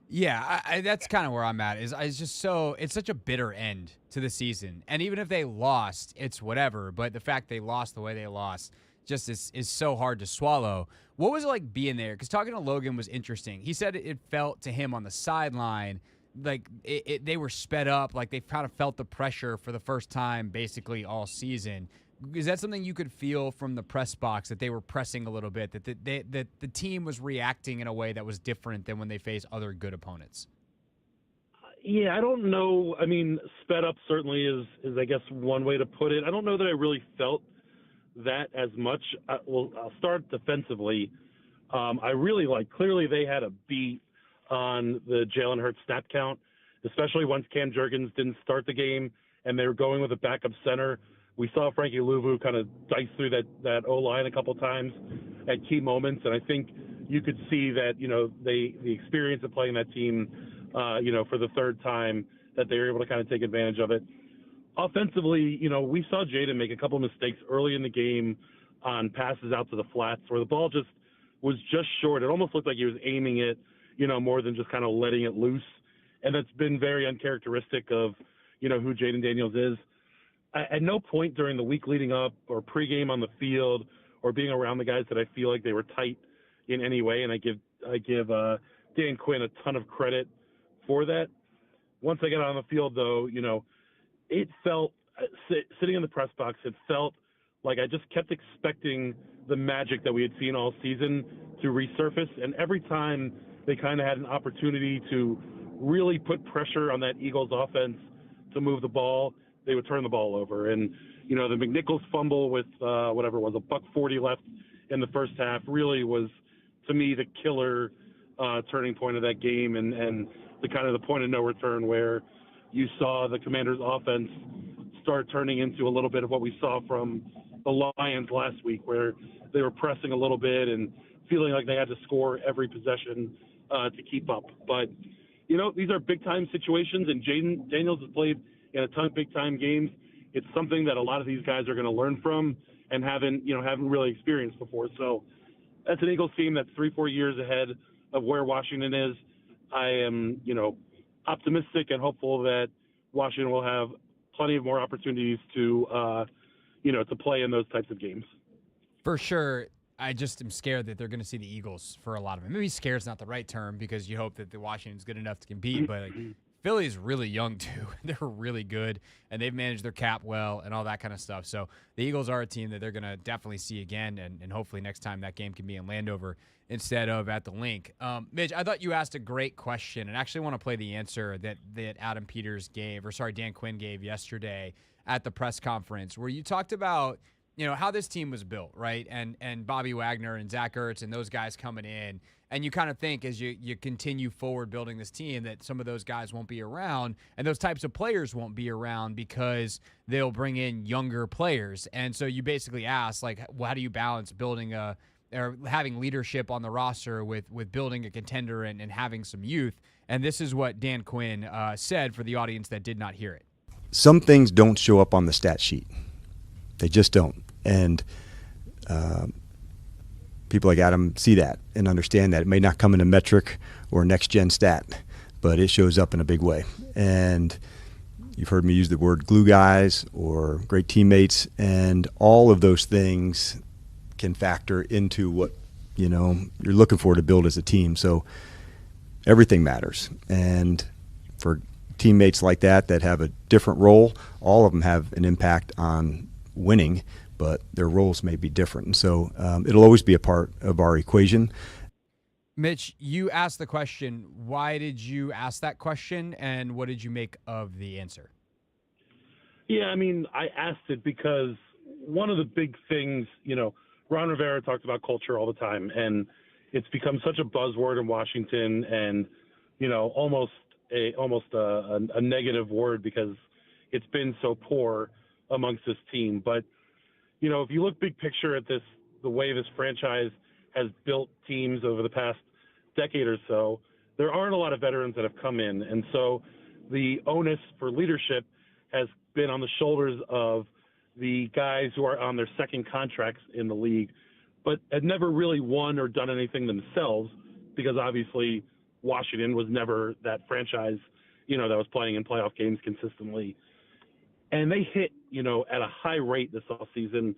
Yeah, that's kind of where I'm at. It's such a bitter end to the season. And even if they lost, it's whatever. But the fact they lost the way they lost just is so hard to swallow. What was it like being there? Because talking to Logan was interesting. He said it felt to him on the sideline like they were sped up, like they kind of felt the pressure for the first time basically all season. Is that something you could feel from the press box, that they were pressing a little bit, that the team was reacting in a way that was different than when they face other good opponents? Yeah, I don't know. I mean, sped up certainly is I guess one way to put it. I don't know that I really felt that as much. I'll start defensively. I really clearly they had a beat on the Jalen Hurts snap count, especially once Cam Jurgens didn't start the game and they were going with a backup center. We saw Frankie Louvu kind of dice through that O-line a couple times at key moments, and I think you could see that, the experience of playing that team, for the third time, that they were able to kind of take advantage of it. Offensively, we saw Jaden make a couple mistakes early in the game on passes out to the flats where the ball was just short. It almost looked like he was aiming it, more than just kind of letting it loose. And that's been very uncharacteristic of, who Jaden Daniels is. At no point during the week leading up or pregame on the field or being around the guys that I feel like they were tight in any way. And I give Dan Quinn a ton of credit for that. Once I got on the field, though, it felt, sitting in the press box, it felt like I just kept expecting the magic that we had seen all season to resurface. And every time they kind of had an opportunity to really put pressure on that Eagles offense to move the ball, they would turn the ball over. And, the McNichols fumble with whatever it was, $1:40 left in the first half really was, to me, the killer turning point of that game and the kind of the point of no return where you saw the Commanders' offense start turning into a little bit of what we saw from the Lions last week, where they were pressing a little bit and feeling like they had to score every possession to keep up. But, these are big-time situations, and Jaden Daniels has played in a ton of big-time games. It's something that a lot of these guys are going to learn from and haven't really experienced before. So that's an Eagles team that's 3-4 years ahead of where Washington is. I am, optimistic and hopeful that Washington will have plenty of more opportunities to play in those types of games. For sure. I just am scared that they're going to see the Eagles for a lot of it. Maybe scared is not the right term because you hope that the Washington's good enough to compete, but Philly's really young too. They're really good, and they've managed their cap well and all that kind of stuff. So the Eagles are a team that they're going to definitely see again, and hopefully next time that game can be in Landover instead of at the Link. Mitch, I thought you asked a great question, and I actually want to play the answer that Dan Quinn gave yesterday at the press conference, where you talked about how this team was built, right? And Bobby Wagner and Zach Ertz and those guys coming in. And you kind of think as you continue forward building this team that some of those guys won't be around and those types of players won't be around because they'll bring in younger players. And so you basically ask, how do you balance building or having leadership on the roster with building a contender and having some youth? And this is what Dan Quinn said for the audience that did not hear it. Some things don't show up on the stat sheet. They just don't. And people like Adam see that and understand that. It may not come in a metric or a next-gen stat, but it shows up in a big way. And you've heard me use the word glue guys or great teammates, and all of those things can factor into what you're looking for to build as a team. So everything matters. And for teammates like that have a different role, all of them have an impact on winning, but their roles may be different. And so it'll always be a part of our equation. Mitch, you asked the question. Why did you ask that question, and what did you make of the answer? Yeah, I asked it because one of the big things, Ron Rivera talks about culture all the time, and it's become such a buzzword in Washington and, almost a negative word because it's been so poor amongst this team. But if you look big picture at the way this franchise has built teams over the past decade or so, there aren't a lot of veterans that have come in. And so the onus for leadership has been on the shoulders of the guys who are on their second contracts in the league, but had never really won or done anything themselves because obviously Washington was never that franchise, that was playing in playoff games consistently. And they hit, at a high rate this offseason,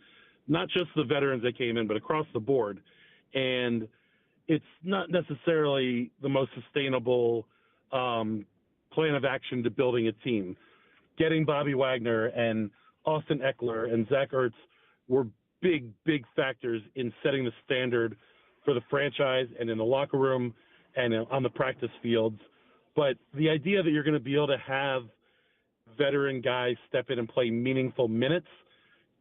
not just the veterans that came in, but across the board. And it's not necessarily the most sustainable plan of action to building a team. Getting Bobby Wagner and Austin Eckler and Zach Ertz were big, big factors in setting the standard for the franchise and in the locker room and on the practice fields. But the idea that you're going to be able to have veteran guys step in and play meaningful minutes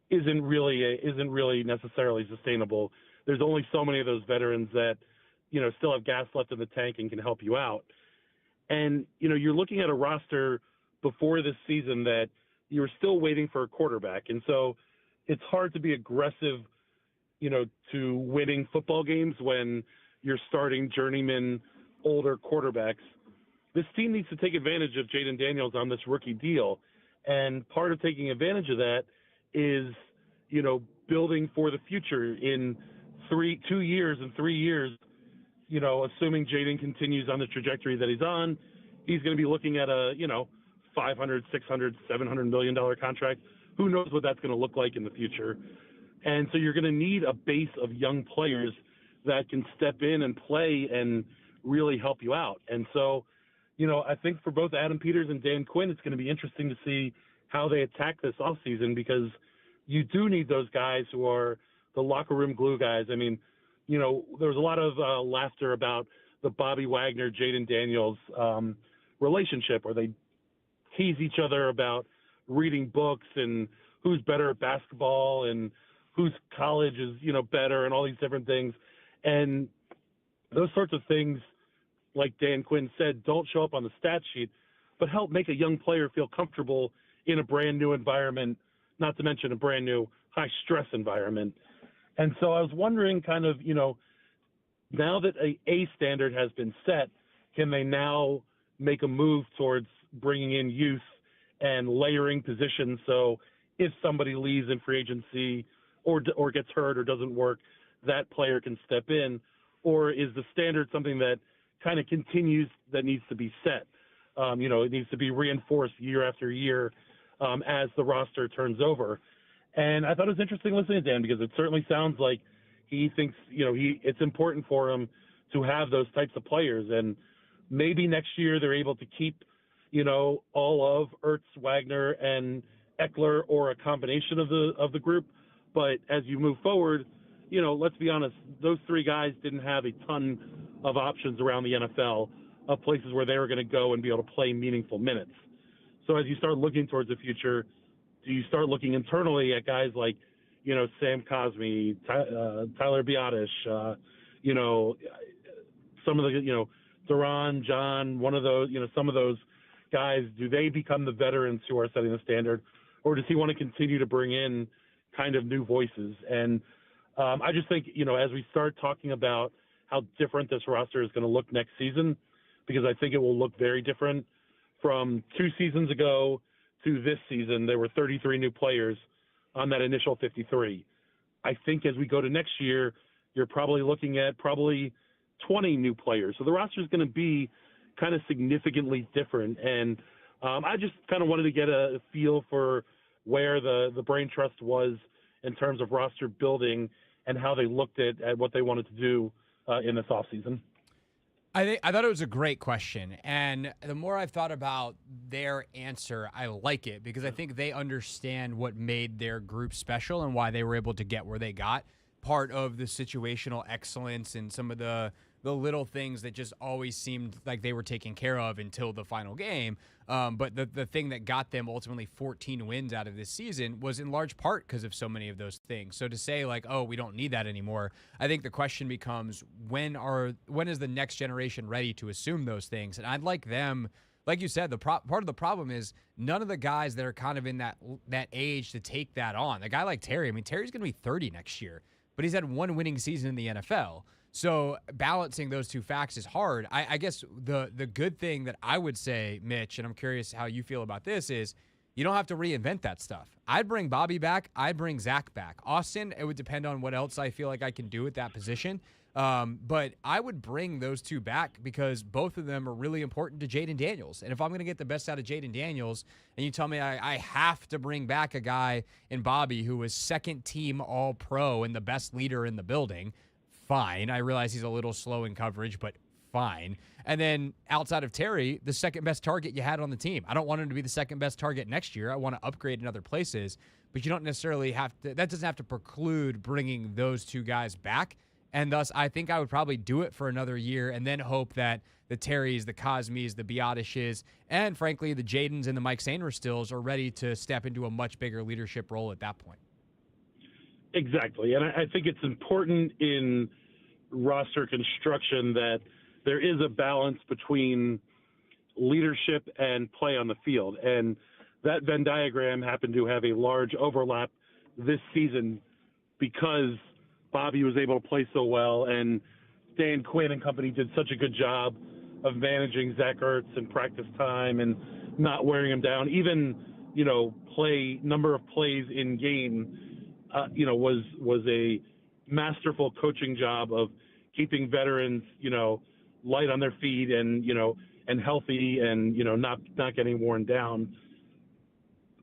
isn't really necessarily sustainable. There's only so many of those veterans that, still have gas left in the tank and can help you out. And, you're looking at a roster before this season that you were still waiting for a quarterback. And so it's hard to be aggressive, to winning football games when you're starting journeyman, older quarterbacks. This team needs to take advantage of Jaden Daniels on this rookie deal. And part of taking advantage of that is, building for the future in 3 years, assuming Jaden continues on the trajectory that he's on, he's going to be looking at a, $500, $600, $700 million contract. Who knows what that's going to look like in the future? And so you're going to need a base of young players that can step in and play and really help you out. And so, I think for both Adam Peters and Dan Quinn, it's going to be interesting to see how they attack this offseason because you do need those guys who are the locker room glue guys. There was a lot of laughter about the Bobby Wagner, Jaden Daniels relationship, or they tease each other about reading books and who's better at basketball and whose college is, better and all these different things. And those sorts of things, like Dan Quinn said, don't show up on the stat sheet, but help make a young player feel comfortable in a brand new environment, not to mention a brand new high stress environment. And so I was wondering kind of, now that a standard has been set, can they now make a move towards bringing in youth and layering positions? So if somebody leaves in free agency or gets hurt or doesn't work, that player can step in? Or is the standard something that kind of continues, that needs to be set? It needs to be reinforced year after year as the roster turns over. And I thought it was interesting listening to Dan, because it certainly sounds like he thinks, it's important for him to have those types of players. And maybe next year they're able to keep, all of Ertz, Wagner, and Eckler, or a combination of the group. But as you move forward, let's be honest, those three guys didn't have a ton of options around the NFL of places where they were going to go and be able to play meaningful minutes. So as you start looking towards the future, do you start looking internally at guys like, Sam Cosmi, Tyler Biotish, some of the, Duran, John, one of those, some of those guys, do they become the veterans who are setting the standard, or does he want to continue to bring in kind of new voices? And I just think, as we start talking about how different this roster is going to look next season, because I think it will look very different from 2 seasons ago to this season. There were 33 new players on that initial 53. I think as we go to next year, you're probably looking at 20 new players. So the roster is going to be kind of significantly different. And I just kind of wanted to get a feel for where the brain trust was in terms of roster building and how they looked at what they wanted to do in this offseason. I thought it was a great question, and the more I've thought about their answer, I like it, because I think they understand what made their group special and why they were able to get where they got. Part of the situational excellence and some of the little things that just always seemed like they were taken care of until the final game. But the thing that got them ultimately 14 wins out of this season was in large part because of so many of those things. So to say like, oh, we don't need that anymore, I think the question becomes, when is the next generation ready to assume those things? And I'd like them, like you said, part of the problem is none of the guys that are kind of in that age to take that on. A guy like Terry, Terry's going to be 30 next year, but he's had one winning season in the NFL. So balancing those two facts is hard. I guess the good thing that I would say, Mitch, and I'm curious how you feel about this, is you don't have to reinvent that stuff. I'd bring Bobby back. I'd bring Zach back. Austin, it would depend on what else I feel like I can do at that position. But I would bring those two back because both of them are really important to Jaden Daniels. And if I'm going to get the best out of Jaden Daniels, and you tell me I have to bring back a guy in Bobby who was second team All-Pro and the best leader in the building, fine. I realize he's a little slow in coverage, but fine. And then outside of Terry, the second best target you had on the team. I don't want him to be the second best target next year. I want to upgrade in other places, but you don't necessarily have to, that doesn't have to preclude bringing those two guys back. And thus, I think I would probably do it for another year and then hope that the Terrys, the Cosmes, the Biotishes, and frankly, the Jadens and the Mike Sainristills are ready to step into a much bigger leadership role at that point. Exactly. And I think it's important in roster construction that there is a balance between leadership and play on the field. And that Venn diagram happened to have a large overlap this season because Bobby was able to play so well, and Dan Quinn and company did such a good job of managing Zach Ertz and practice time and not wearing him down. Even, number of plays in game, was a masterful coaching job of keeping veterans, light on their feet and, and healthy and, not getting worn down.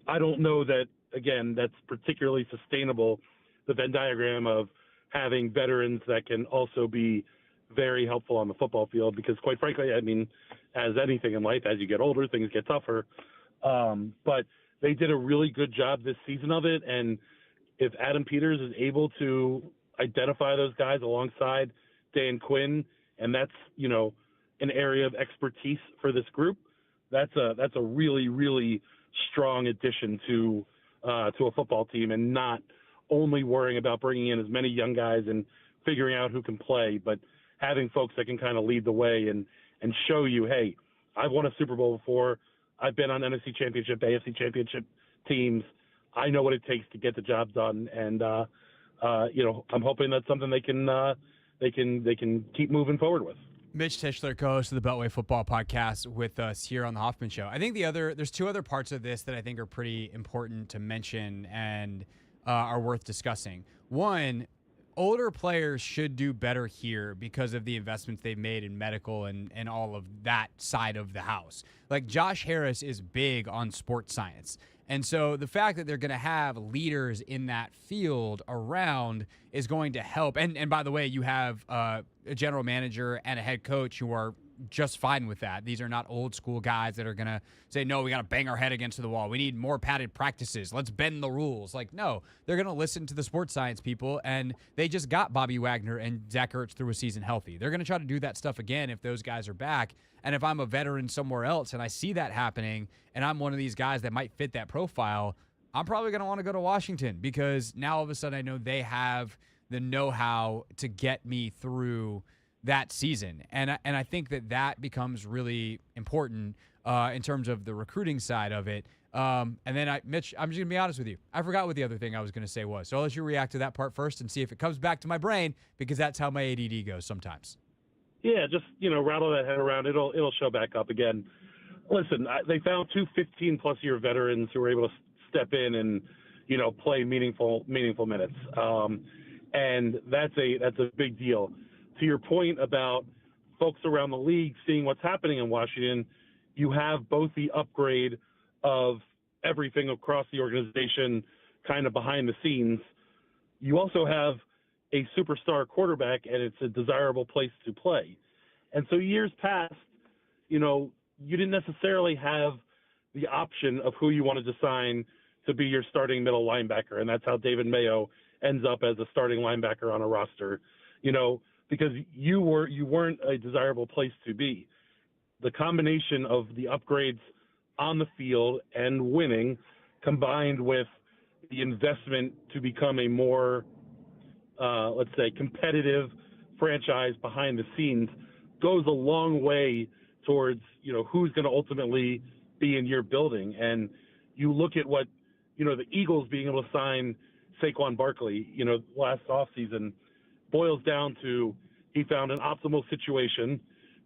I don't know that, again, that's particularly sustainable, the Venn diagram of having veterans that can also be very helpful on the football field, because quite frankly, as anything in life, as you get older, things get tougher. But they did a really good job this season of it. And if Adam Peters is able to identify those guys alongside Dan Quinn, and that's, an area of expertise for this group, that's a really, really strong addition to a football team, and not only worrying about bringing in as many young guys and figuring out who can play, but having folks that can kind of lead the way and show you, hey, I've won a Super Bowl before. I've been on NFC Championship, AFC Championship teams. I know what it takes to get the job done, and I'm hoping that's something they can keep moving forward with. Mitch Tischler, co-host of the Beltway Football Podcast, with us here on the Hoffman Show. I think there's two other parts of this that I think are pretty important to mention and are worth discussing. One, older players should do better here because of the investments they've made in medical and all of that side of the house. Like, Josh Harris is big on sports science. And so the fact that they're going to have leaders in that field around is going to help. And by the way, you have a general manager and a head coach who are just fine with that. These are not old school guys that are going to say, no, we got to bang our head against the wall. We need more padded practices. Let's bend the rules. Like, no, they're going to listen to the sports science people, and they just got Bobby Wagner and Zach Ertz through a season healthy. They're going to try to do that stuff again if those guys are back. And if I'm a veteran somewhere else and I see that happening and I'm one of these guys that might fit that profile, I'm probably going to want to go to Washington, because now all of a sudden I know they have the know-how to get me through that season. And I think that becomes really important in terms of the recruiting side of it. And then, Mitch, I'm just going to be honest with you. I forgot what the other thing I was going to say was. So I'll let you react to that part first and see if it comes back to my brain, because that's how my ADD goes sometimes. Yeah, just, rattle that head around. It'll show back up again. Listen, they found two 15-plus year veterans who were able to step in and, play meaningful minutes. And that's a big deal. To your point about folks around the league seeing what's happening in Washington, you have both the upgrade of everything across the organization kind of behind the scenes. You also have a superstar quarterback, and it's a desirable place to play. And so years past, you didn't necessarily have the option of who you wanted to sign to be your starting middle linebacker, and that's how David Mayo ends up as a starting linebacker on a roster, because you weren't a desirable place to be. The combination of the upgrades on the field and winning, combined with the investment to become a more, let's say, competitive franchise behind the scenes, goes a long way towards, who's going to ultimately be in your building. And you look at what, the Eagles being able to sign Saquon Barkley, last offseason, boils down to he found an optimal situation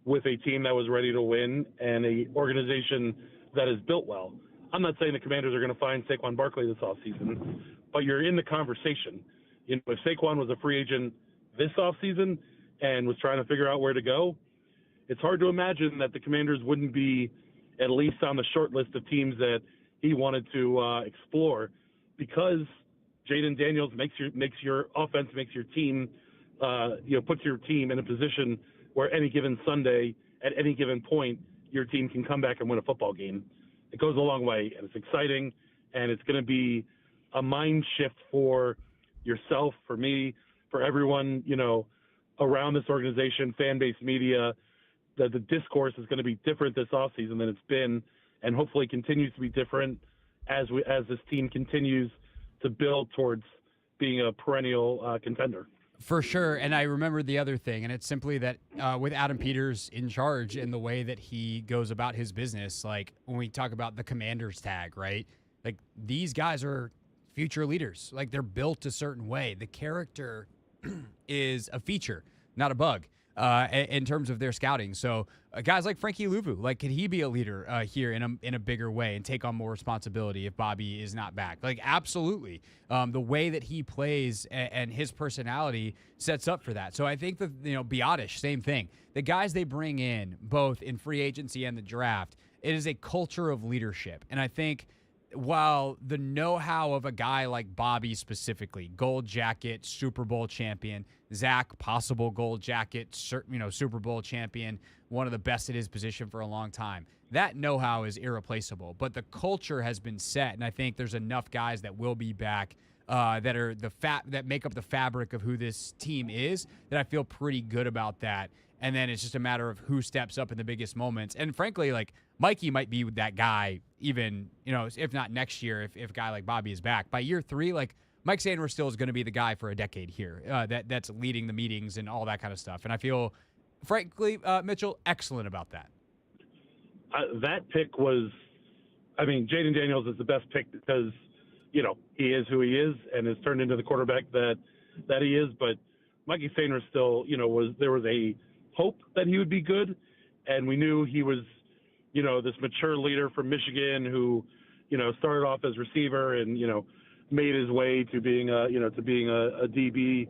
with a team that was ready to win and a organization that is built well. I'm not saying the Commanders are going to find Saquon Barkley this offseason, but you're in the conversation. If Saquon was a free agent this offseason and was trying to figure out where to go, it's hard to imagine that the Commanders wouldn't be at least on the short list of teams that he wanted to explore, because Jaden Daniels makes your offense, makes your team, puts your team in a position where any given Sunday, at any given point, your team can come back and win a football game. It goes a long way, and it's exciting, and it's going to be a mind shift for yourself, for me, for everyone, around this organization, fan base, media. That the discourse is going to be different this offseason than it's been, and hopefully continues to be different as this team continues to build towards being a perennial contender. For sure. And I remember the other thing, and it's simply that with Adam Peters in charge and the way that he goes about his business, like when we talk about the Commanders tag, right? Like, these guys are future leaders. Like, they're built a certain way. The character is a feature, not a bug. In terms of their scouting. So guys like Frankie Louvu, like, could he be a leader here in a bigger way and take on more responsibility if Bobby is not back? Like, absolutely. The way that he plays and his personality sets up for that. So I think that, Biotish, same thing. The guys they bring in, both in free agency and the draft, it is a culture of leadership. And I think while the know-how of a guy like Bobby specifically, gold jacket, Super Bowl champion, Zach, possible gold jacket, Super Bowl champion, one of the best at his position for a long time, that know-how is irreplaceable. But the culture has been set, and I think there's enough guys that will be back that are that make up the fabric of who this team is, that I feel pretty good about that. And then it's just a matter of who steps up in the biggest moments. And frankly, like Mikey might be that guy even, if not next year, if a guy like Bobby is back. By year 3, like Mike Sanders still is going to be the guy for a decade here that's leading the meetings and all that kind of stuff. And I feel, frankly, Mitchell, excellent about that. That pick was, Jaden Daniels is the best pick because, he is who he is and has turned into the quarterback that he is. But Mikey Sanders still, there was a hope that he would be good. And we knew he was, this mature leader from Michigan who, started off as receiver and, made his way to being a DB.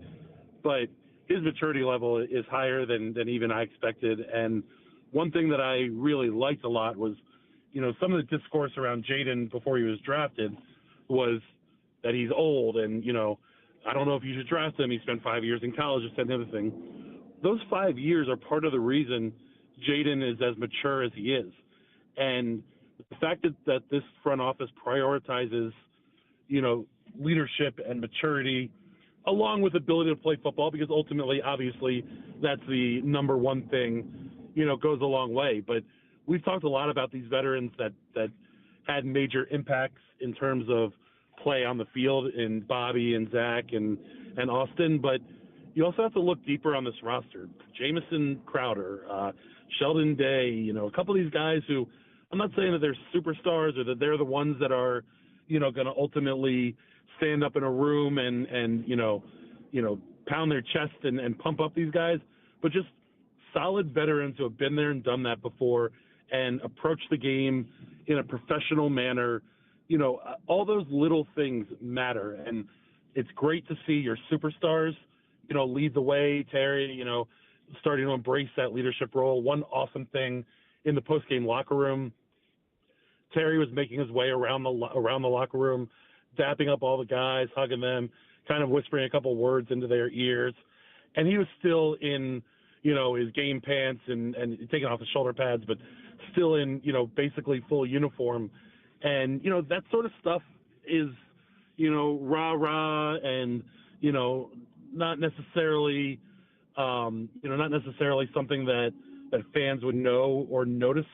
But his maturity level is higher than even I expected. And one thing that I really liked a lot was, some of the discourse around Jaden before he was drafted was that he's old and, I don't know if you should draft him. He spent 5 years in college, this and the other thing. Those 5 years are part of the reason Jaden is as mature as he is. And the fact that this front office prioritizes, leadership and maturity along with ability to play football, because ultimately, obviously, that's the number one thing, goes a long way. But we've talked a lot about these veterans that had major impacts in terms of play on the field in Bobby and Zach and Austin. But you also have to look deeper on this roster. Jamison Crowder, Sheldon Day, a couple of these guys who I'm not saying that they're superstars or that they're the ones that are, going to ultimately stand up in a room and pound their chest and pump up these guys, but just solid veterans who have been there and done that before and approach the game in a professional manner. All those little things matter. And it's great to see your superstars, lead the way. Terry, starting to embrace that leadership role. One awesome thing in the post-game locker room, Terry was making his way around the locker room, dapping up all the guys, hugging them, kind of whispering a couple words into their ears. And he was still in, his game pants and taking off the shoulder pads, but still in, basically full uniform. And, that sort of stuff is, rah-rah and, not necessarily something that fans would know or notice,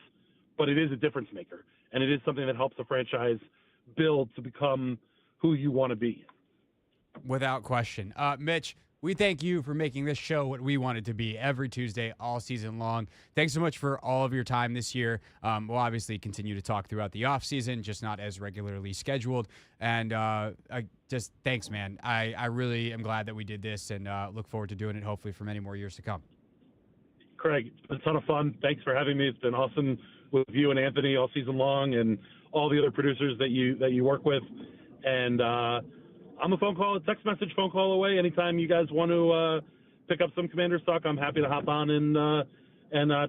but it is a difference maker. And it is something that helps the franchise build to become who you want to be. Without question. Mitch, we thank you for making this show what we want it to be every Tuesday, all season long. Thanks so much for all of your time this year. We'll obviously continue to talk throughout the offseason, just not as regularly scheduled. And just thanks, man. I really am glad that we did this and look forward to doing it hopefully for many more years to come. Craig, it's been a ton of fun. Thanks for having me. It's been awesome with you and Anthony all season long and all the other producers that you work with. And I'm a text message, phone call away. Anytime you guys want to pick up some Commanders talk, I'm happy to hop on and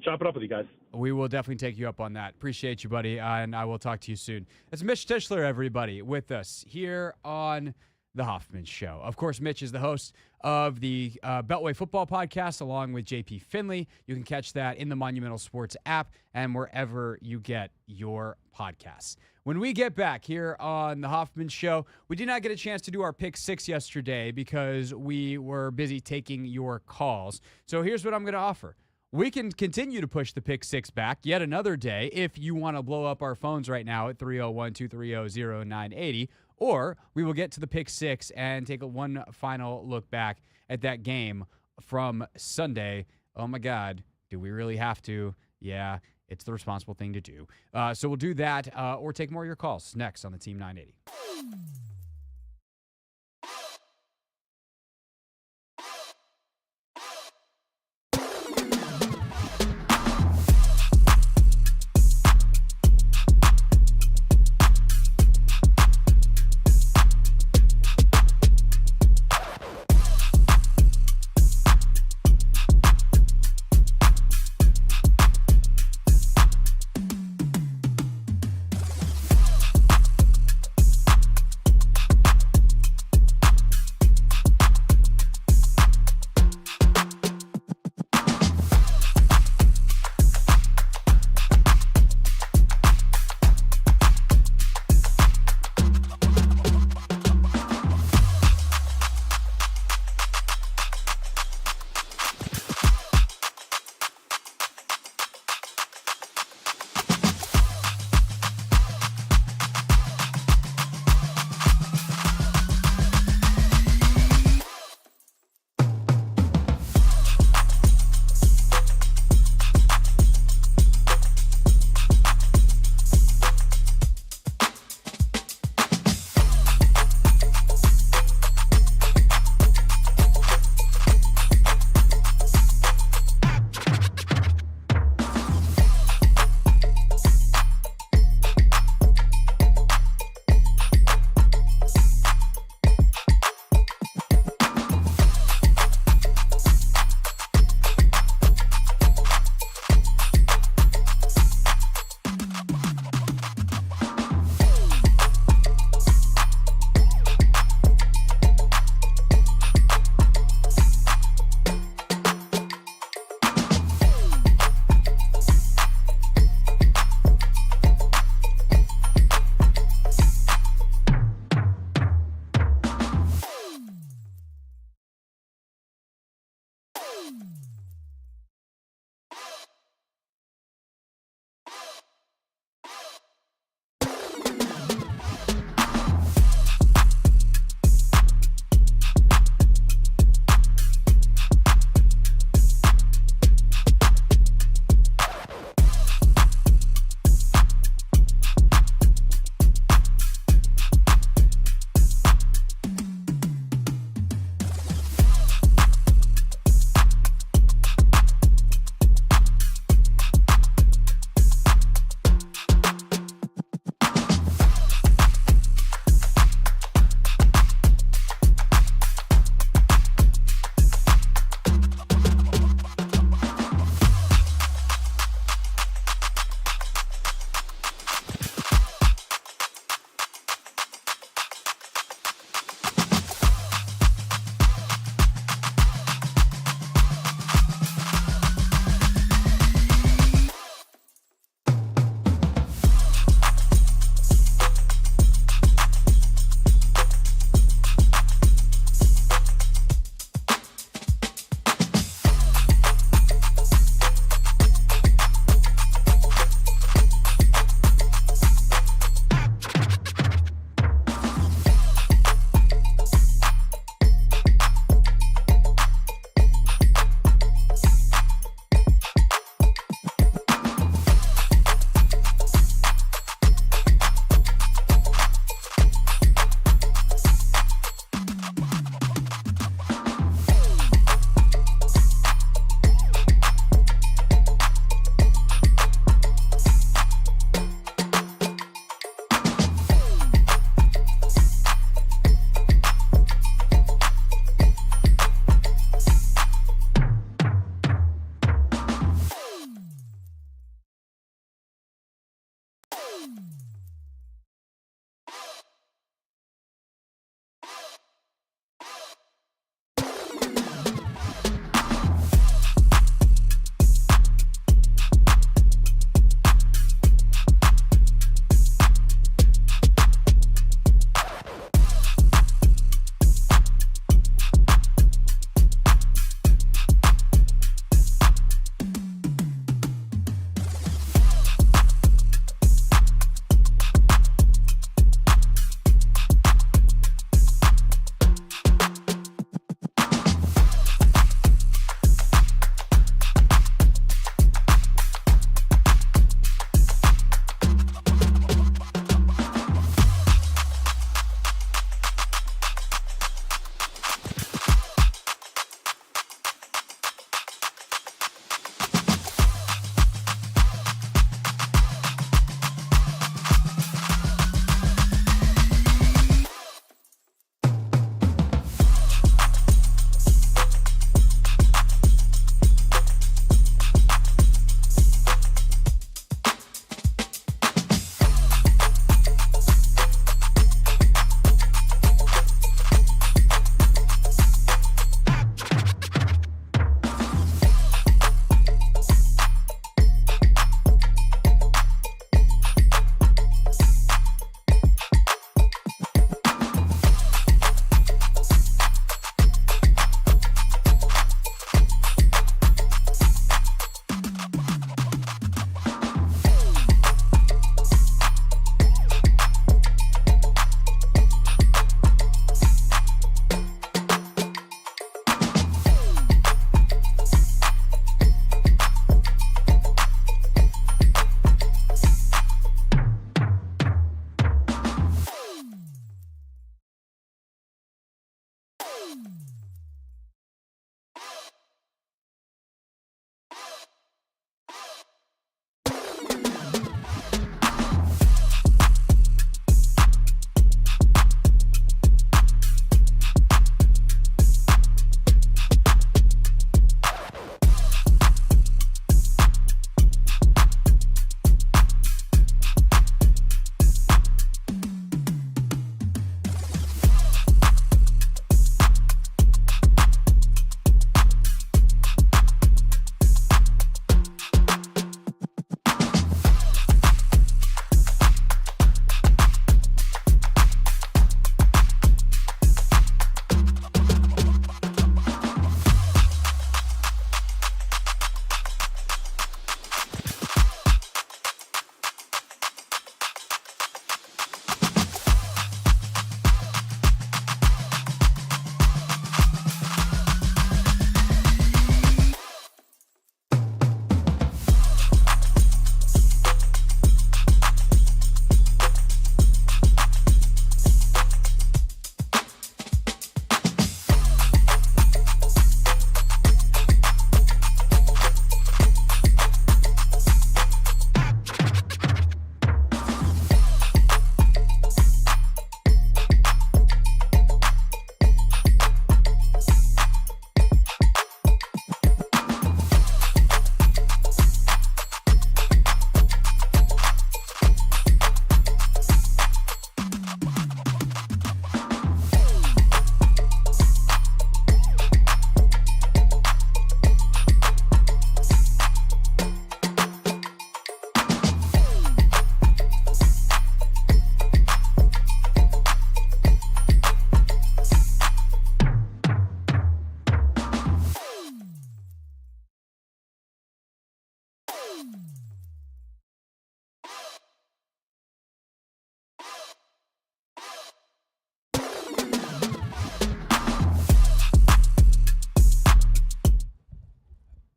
chop it up with you guys. We will definitely take you up on that. Appreciate you, buddy, and I will talk to you soon. It's Mitch Tischler, everybody, with us here on The Hoffman Show. Of course, Mitch is the host of the Beltway Football Podcast along with JP Finley. You can catch that in the Monumental Sports app and wherever you get your podcasts. When we get back here on The Hoffman Show, we did not get a chance to do our Pick 6 yesterday because we were busy taking your calls. So here's what I'm going to offer. We can continue to push the Pick 6 back yet another day if you want to blow up our phones right now at 301-230-0980, or we will get to the Pick 6 and take one final look back at that game from Sunday. Oh, my God. Do we really have to? Yeah, it's the responsible thing to do. So we'll do that or take more of your calls next on the Team 980.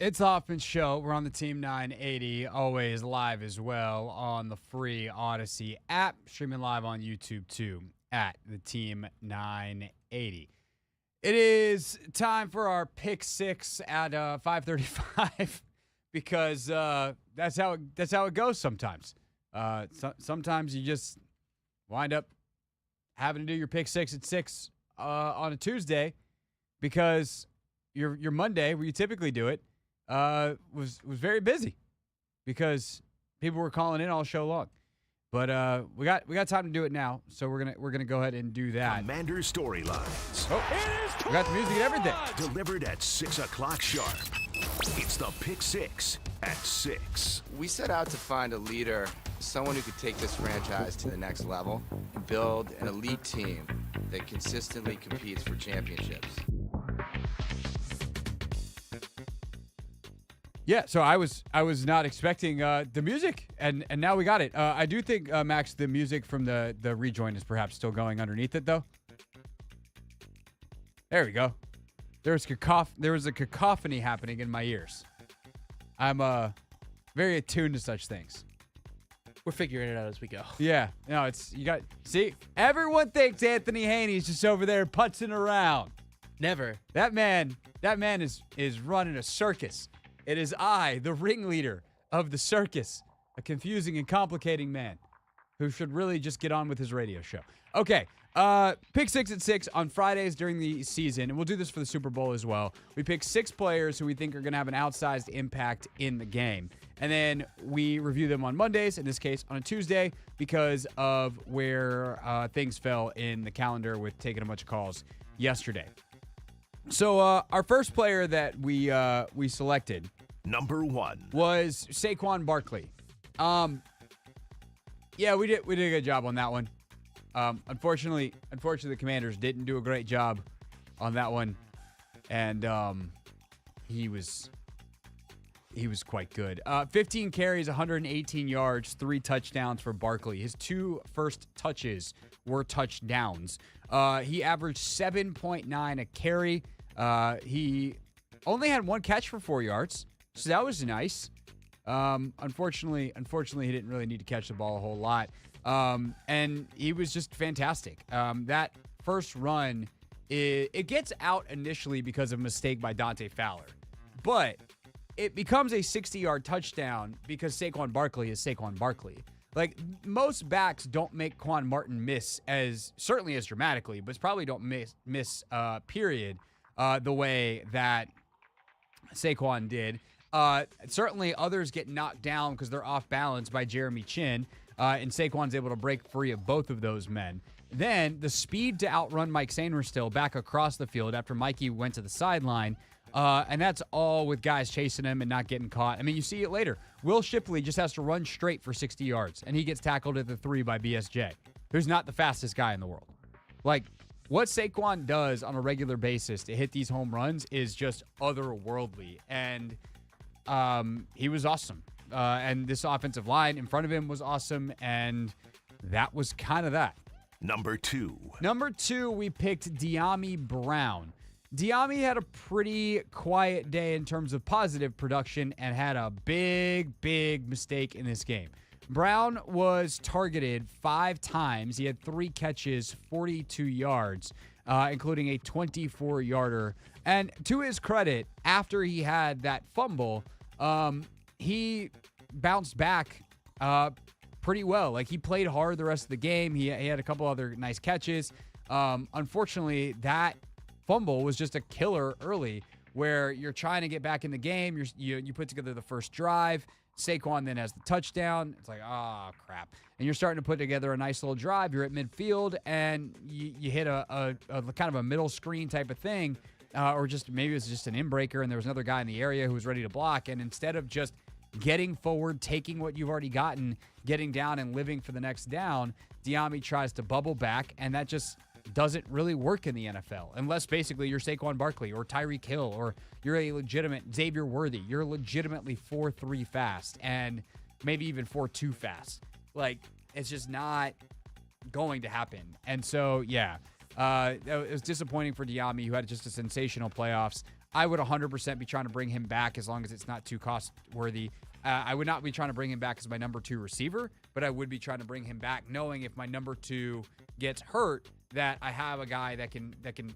It's the Hoffman Show. We're on the Team 980, always live as well on the free Odyssey app, streaming live on YouTube too at the Team 980. It is time for our pick six at 5:35 because that's how it goes sometimes. Sometimes you just wind up having to do your pick six at 6 on a Tuesday because your Monday, where you typically do it, was very busy because people were calling in all show long. But we got time to do it now, so we're gonna go ahead and do that. Commander Storylines. Oh, we got the music and everything. Delivered at 6 o'clock sharp. It's the Pick Six at 6. We set out to find a leader, someone who could take this franchise to the next level, and build an elite team that consistently competes for championships. Yeah, so I was not expecting the music, and now we got it. I do think, Max, the music from the rejoin is perhaps still going underneath it, though. There we go. There was a cacophony happening in my ears. I'm very attuned to such things. We're figuring it out as we go. Yeah, no, see, everyone thinks Anthony Haney's just over there putzing around. Never. That man is running a circus. It is I, the ringleader of the circus, a confusing and complicating man who should really just get on with his radio show. Okay, pick six at 6 on Fridays during the season, and we'll do this for the Super Bowl as well. We pick 6 players who we think are going to have an outsized impact in the game, and then we review them on Mondays, in this case on a Tuesday, because of where things fell in the calendar with taking a bunch of calls yesterday. So our first player that we selected, number 1, was Saquon Barkley. Yeah, we did a good job on that one. Unfortunately, the Commanders didn't do a great job on that one, and he was quite good. 15 carries, 118 yards, 3 touchdowns for Barkley. His 2 first touches were touchdowns. He averaged 7.9 a carry. He only had 1 catch for 4 yards, so that was nice. Unfortunately, he didn't really need to catch the ball a whole lot. And he was just fantastic. That first run, it gets out initially because of a mistake by Dante Fowler, but it becomes a 60-yard touchdown because Saquon Barkley is Saquon Barkley. Like, most backs don't make Quan Martin miss certainly as dramatically, but probably don't miss period, the way that Saquon did. Certainly others get knocked down because they're off balance by Jeremy Chin, and Saquon's able to break free of both of those men. Then the speed to outrun Mike Sainristil back across the field after Mikey went to the sideline, and that's all with guys chasing him and not getting caught. I mean, you see it later. Will Shipley just has to run straight for 60 yards, and he gets tackled at the 3 by BSJ, who's not the fastest guy in the world. Like, what Saquon does on a regular basis to hit these home runs is just otherworldly, and he was awesome. And this offensive line in front of him was awesome, and that was kind of that. Number 2. Number 2, we picked De'Ami Brown. De'Ami had a pretty quiet day in terms of positive production and had a big mistake in this game. Brown was targeted 5 times. He had 3 catches, 42 yards, including a 24-yarder. And to his credit, after he had that fumble, he bounced back pretty well. Like, he played hard the rest of the game. He had a couple other nice catches. Unfortunately, that fumble was just a killer early, where you're trying to get back in the game. You put together the first drive. Saquon then has the touchdown. It's like, oh, crap. And you're starting to put together a nice little drive. You're at midfield, and you hit a kind of a middle screen type of thing, or just maybe it was just an in-breaker, and there was another guy in the area who was ready to block. And instead of just getting forward, taking what you've already gotten, getting down and living for the next down, De'Ami tries to bubble back, and that just doesn't really work in the NFL unless basically you're Saquon Barkley or Tyreek Hill, or you're a legitimate Xavier Worthy. You're legitimately 4.3 fast and maybe even 4.2 fast. Like, it's just not going to happen. And so, yeah, it was disappointing for De'Ami, who had just a sensational playoffs. I would 100% be trying to bring him back as long as it's not too cost worthy. I would not be trying to bring him back as my number 2 receiver, but I would be trying to bring him back knowing if my number 2 gets hurt that I have a guy that can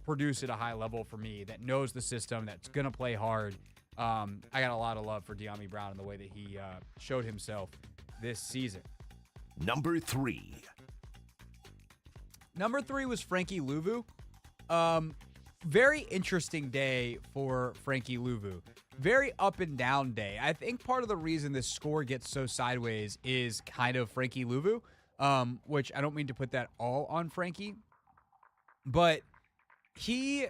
produce at a high level for me, that knows the system, that's going to play hard. I got a lot of love for De'Ami Brown and the way that he showed himself this season. Number 3. Number 3 was Frankie Louvu. Very interesting day for Frankie Louvu. Very up and down day. I think part of the reason this score gets so sideways is kind of Frankie Louvu, which I don't mean to put that all on Frankie, but he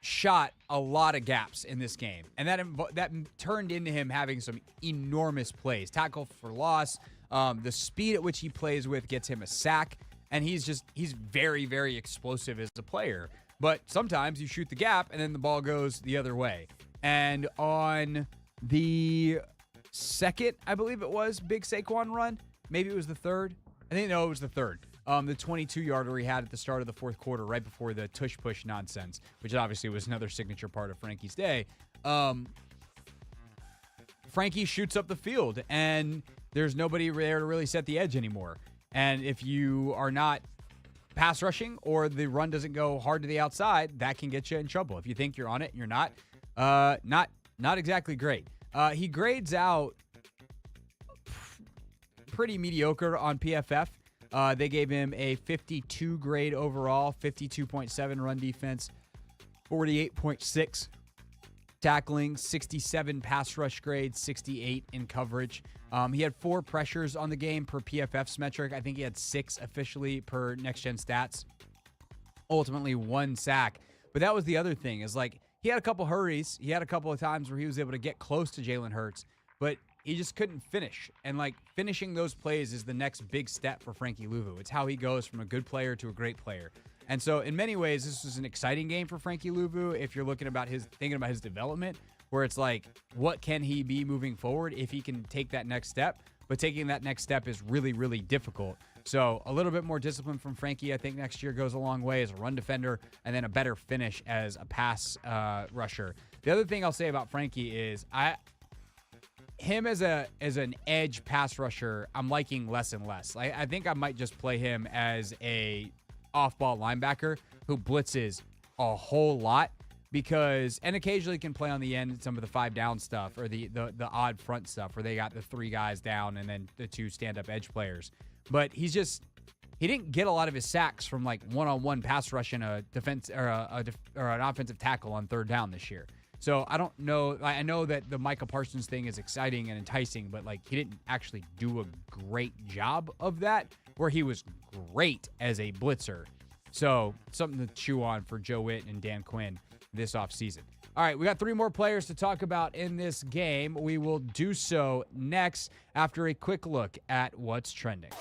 shot a lot of gaps in this game, and that turned into him having some enormous plays. Tackle for loss, the speed at which he plays with gets him a sack, and he's very, very explosive as a player. But sometimes you shoot the gap, and then the ball goes the other way. And on the second, I believe it was, big Saquon run, maybe it was the third. It was the third. The 22-yarder he had at the start of the fourth quarter, right before the tush-push nonsense, which obviously was another signature part of Frankie's day. Frankie shoots up the field, and there's nobody there to really set the edge anymore. And if you are not pass rushing or the run doesn't go hard to the outside, that can get you in trouble. If you think you're on it and you're not, not exactly great. He grades out pretty mediocre on PFF. They gave him a 52 grade overall, 52.7 run defense, 48.6 tackling, 67 pass rush grade, 68 in coverage. He had 4 pressures on the game per PFF's metric. I think he had 6 officially per Next Gen Stats. Ultimately, 1 sack. But that was the other thing, is like he had a couple hurries. He had a couple of times where he was able to get close to Jalen Hurts, but he just couldn't finish. And like finishing those plays is the next big step for Frankie Louvu. It's how he goes from a good player to a great player. And so in many ways, this was an exciting game for Frankie Louvu if you're thinking about his development, where it's like, what can he be moving forward if he can take that next step? But taking that next step is really, really difficult. So a little bit more discipline from Frankie, I think next year goes a long way as a run defender, and then a better finish as a pass rusher. The other thing I'll say about Frankie is him as an edge pass rusher, I'm liking less and less. I think I might just play him as a off-ball linebacker who blitzes a whole lot, and occasionally can play on the end some of the 5 down stuff or the odd front stuff where they got the 3 guys down and then the 2 stand-up edge players. But he didn't get a lot of his sacks from like one-on-one pass rush in a defense or an offensive tackle on 3rd down this year. So I don't know. I know that the Micah Parsons thing is exciting and enticing, but like he didn't actually do a great job of that, where he was great as a blitzer. So something to chew on for Joe Witt and Dan Quinn this offseason. All right, we got 3 more players to talk about in this game. We will do so next after a quick look at what's trending.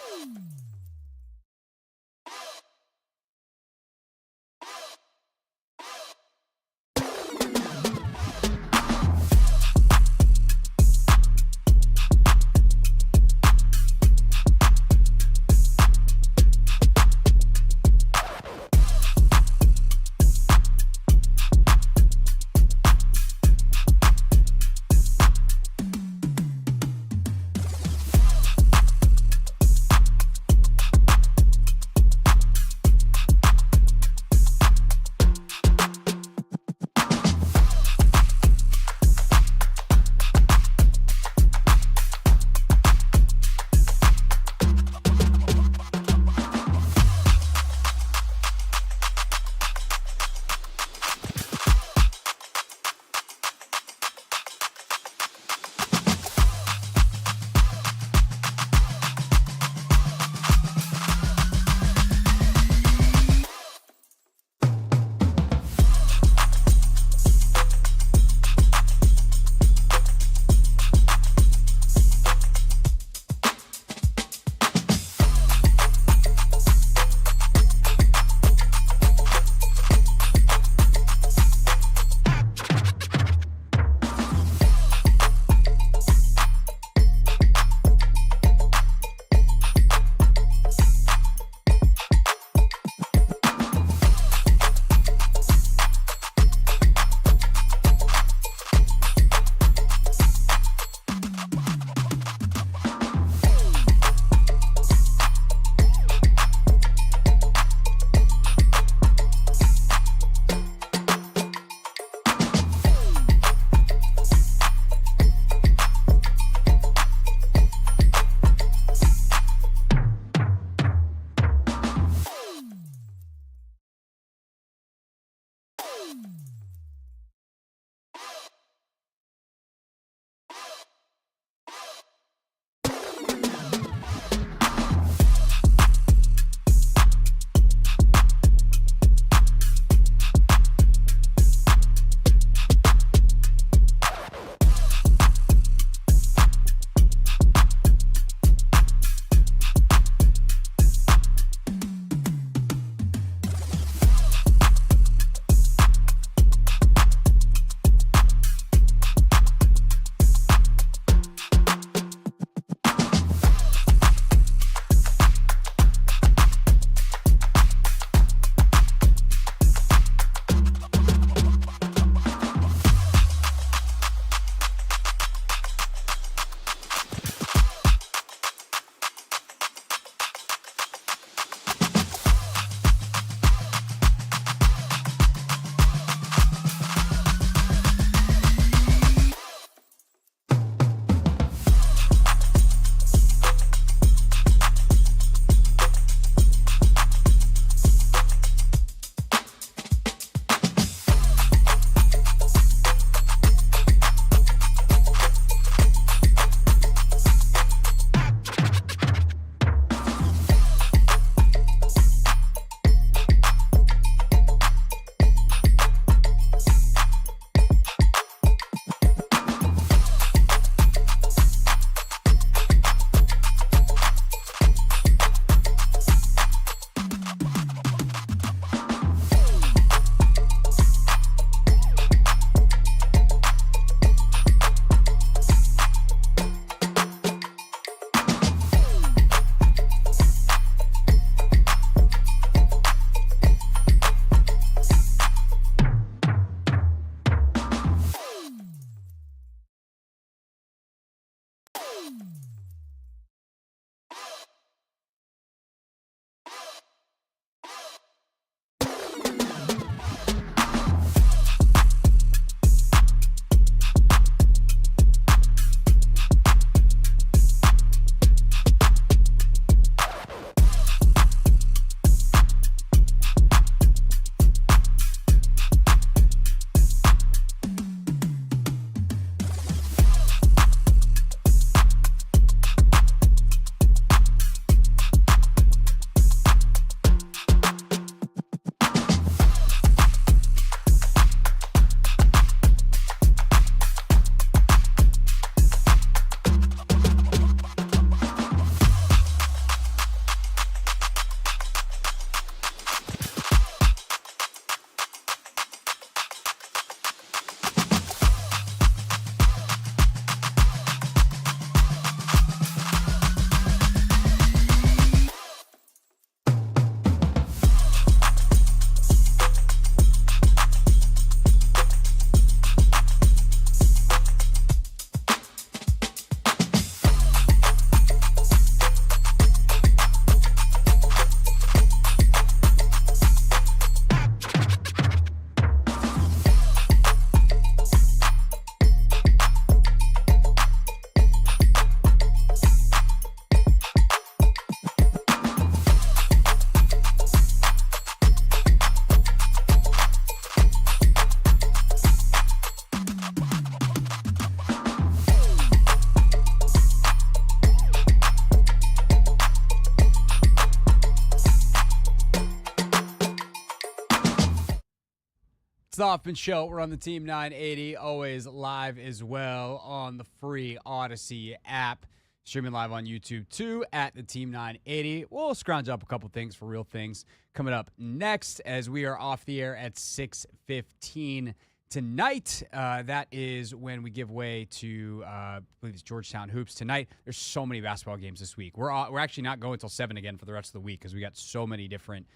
It's the Hoffman Show. We're on the Team 980, always live as well on the free Odyssey app. Streaming live on YouTube, too, at the Team 980. We'll scrounge up a couple things for real things coming up next as we are off the air at 6:15 tonight. That is when we give way to, I believe it's Georgetown Hoops tonight. There's so many basketball games this week. We're actually not going until 7 again for the rest of the week because we got so many different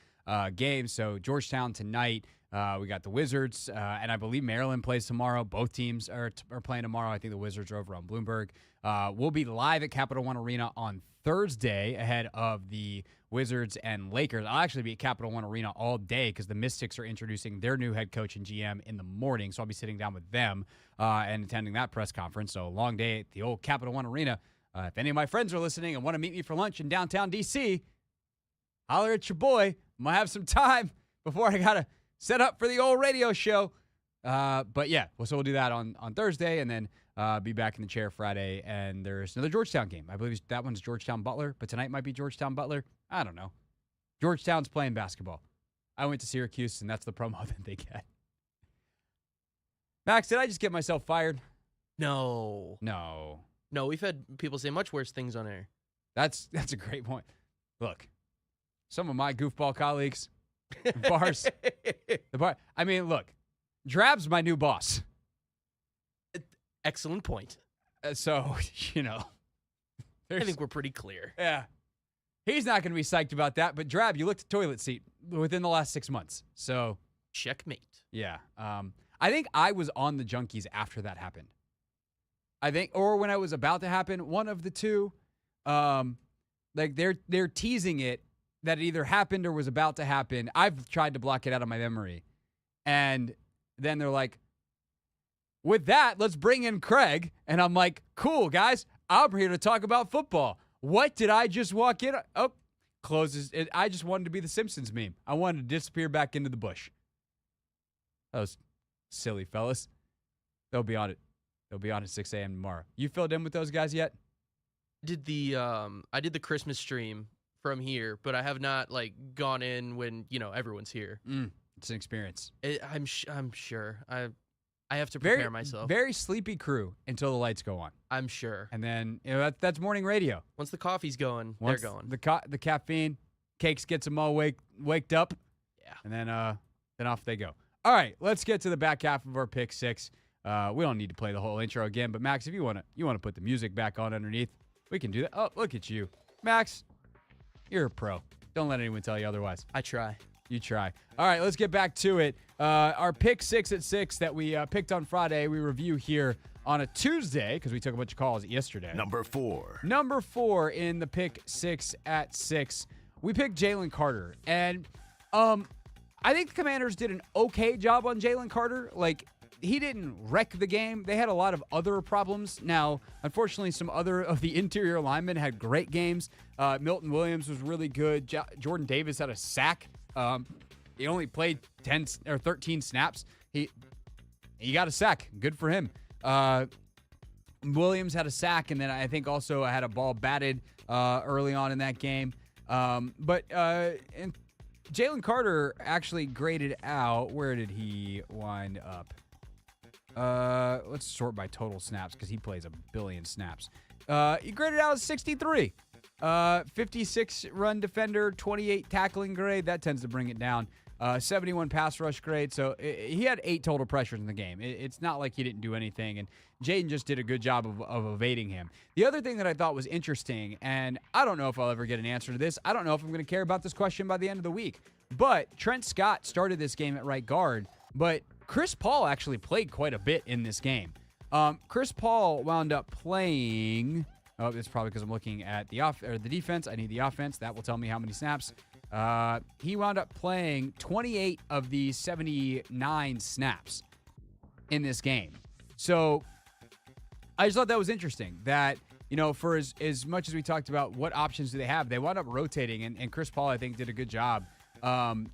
games. So Georgetown tonight. We got the Wizards, and I believe Maryland plays tomorrow. Both teams are playing tomorrow. I think the Wizards are over on Bloomberg. We'll be live at Capital One Arena on Thursday ahead of the Wizards and Lakers. I'll actually be at Capital One Arena all day because the Mystics are introducing their new head coach and GM in the morning, so I'll be sitting down with them and attending that press conference. So a long day at the old Capital One Arena. If any of my friends are listening and want to meet me for lunch in downtown D.C., holler at your boy. I might have some time before I got to set up for the old radio show. But yeah, so we'll do that on Thursday and then be back in the chair Friday. And there's another Georgetown game. I believe that one's Georgetown Butler, but tonight might be Georgetown Butler. I don't know. Georgetown's playing basketball. I went to Syracuse, and that's the promo that they get. Max, did I just get myself fired? No. No. No, we've had people say much worse things on air. That's a great point. Look, some of my goofball colleagues, bars, I mean, look, Drab's my new boss. Excellent point. So, you know. I think we're pretty clear. Yeah. He's not going to be psyched about that, but Drab, you looked at toilet seat within the last 6 months. So. Checkmate. Yeah. I think I was on the Junkies after that happened. I think, or when it was about to happen, one of the two. Like they're teasing it that it either happened or was about to happen. I've tried to block it out of my memory. And then they're like, with that, let's bring in Craig. And I'm like, cool, guys. I'm here to talk about football. What did I just walk in? Oh, closes. I just wanted to be the Simpsons meme. I wanted to disappear back into the bush. That was silly, fellas. They'll be on it. They'll be on at 6 a.m. tomorrow. You filled in with those guys yet? I did the Christmas stream from here, but I have not gone in when everyone's here. It's an experience. I'm sure. I have to prepare myself. Very sleepy crew until the lights go on. I'm sure. And then that's morning radio. Once the coffee's going, they're going. The caffeine, Cakes gets them all waked up. Yeah. And then off they go. All right, let's get to the back half of our pick six. We don't need to play the whole intro again, but Max, if you want to put the music back on underneath, we can do that. Oh, look at you, Max. You're a pro. Don't let anyone tell you otherwise. I try. You try. All right, let's get back to it. Our pick 6 at 6 that we picked on Friday, we review here on a Tuesday because we took a bunch of calls yesterday. Number 4. Number 4 in the pick 6 at 6. We picked Jalen Carter. And I think the Commanders did an okay job on Jalen Carter. He didn't wreck the game. They had a lot of other problems. Now, unfortunately, some other of the interior linemen had great games. Milton Williams was really good. Jordan Davis had a sack. He only played 10 or 13 snaps. He got a sack. Good for him. Williams had a sack, and then I think also had a ball batted early on in that game. But Jalen Carter actually graded out. Where did he wind up? Let's sort by total snaps because he plays a billion snaps. He graded out as 63. 56 run defender, 28 tackling grade. That tends to bring it down. 71 pass rush grade. So he had 8 total pressures in the game. It's not like he didn't do anything. And Jaden just did a good job of evading him. The other thing that I thought was interesting, and I don't know if I'll ever get an answer to this. I don't know if I'm going to care about this question by the end of the week. But Trent Scott started this game at right guard. But Chris Paul actually played quite a bit in this game. Chris Paul wound up playing. Oh, it's probably because I'm looking at the defense. I need the offense. That will tell me how many snaps. He wound up playing 28 of the 79 snaps in this game. So I just thought that was interesting that, for as much as we talked about what options do they have, they wound up rotating. And Chris Paul, I think, did a good job.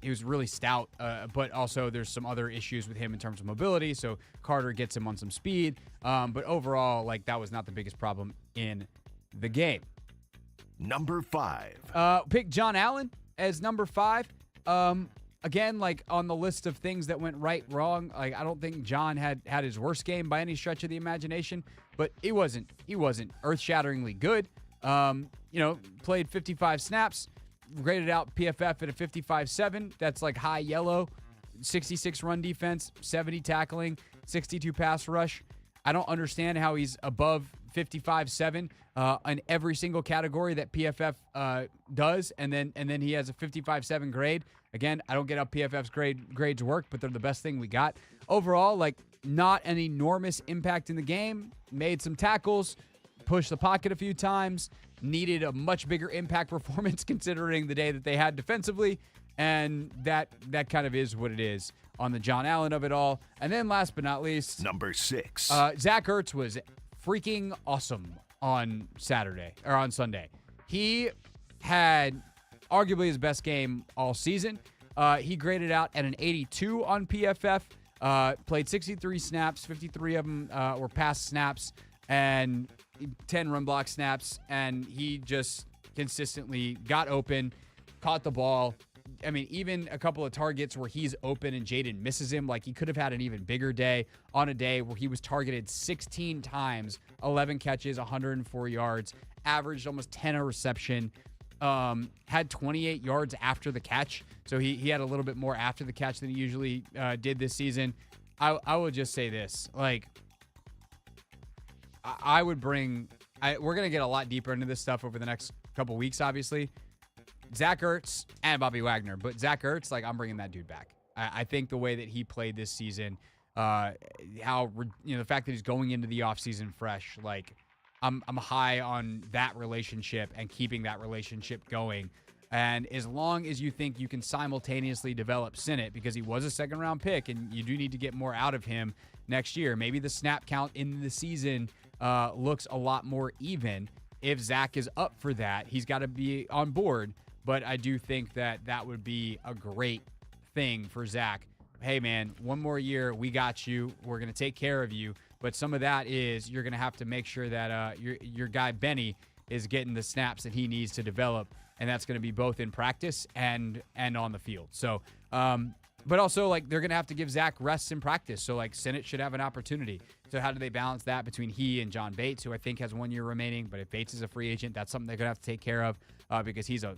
He was really stout, but also there's some other issues with him in terms of mobility. So Carter gets him on some speed. But overall, that was not the biggest problem in the game. Number 5. Pick John Allen as number 5. again, like on the list of things that went right, wrong, like I don't think John had his worst game by any stretch of the imagination, but he wasn't earth-shatteringly good. Played 55 snaps, graded out PFF at a 55.7. That's like high yellow. 66 run defense, 70 tackling, 62 pass rush. I don't understand how he's above 55.7 in every single category that PFF does, and then he has a 55.7 grade. Again, I don't get how PFF's grades work, but they're the best thing we got. Overall, like, not an enormous impact in the game. Made some tackles, pushed the pocket a few times, needed a much bigger impact performance considering the day that they had defensively, and that kind of is what it is on the John Allen of it all. And then last but not least, number 6. Zach Ertz was freaking awesome on Sunday. He had arguably his best game all season. He graded out at an 82 on PFF, played 63 snaps, 53 of them were pass snaps, and 10 run block snaps, and he just consistently got open, caught the ball. I mean, even a couple of targets where he's open and Jaden misses him, like he could have had an even bigger day on a day where he was targeted 16 times, 11 catches, 104 yards, averaged almost 10 a reception, had 28 yards after the catch. So he had a little bit more after the catch than he usually did this season. I would just say this, like, we're going to get a lot deeper into this stuff over the next couple weeks, obviously. Zach Ertz and Bobby Wagner, but Zach Ertz, like, I'm bringing that dude back. I think the way that he played this season, the fact that he's going into the offseason fresh, like, I'm high on that relationship and keeping that relationship going. And as long as you think you can simultaneously develop Sinnott, because he was a second-round pick, and you do need to get more out of him next year, maybe the snap count in the season looks a lot more even. If Zach is up for that, he's got to be on board. But I do think that would be a great thing for Zach. Hey, man, one more year, we got you. We're going to take care of you. But some of that is you're going to have to make sure that your guy Benny is getting the snaps that he needs to develop, and that's going to be both in practice and on the field. So, but also, like, they're going to have to give Zach rests in practice. So, like, Sinnott should have an opportunity. So how do they balance that between he and John Bates, who I think has 1 year remaining? But if Bates is a free agent, that's something they're going to have to take care of because he's a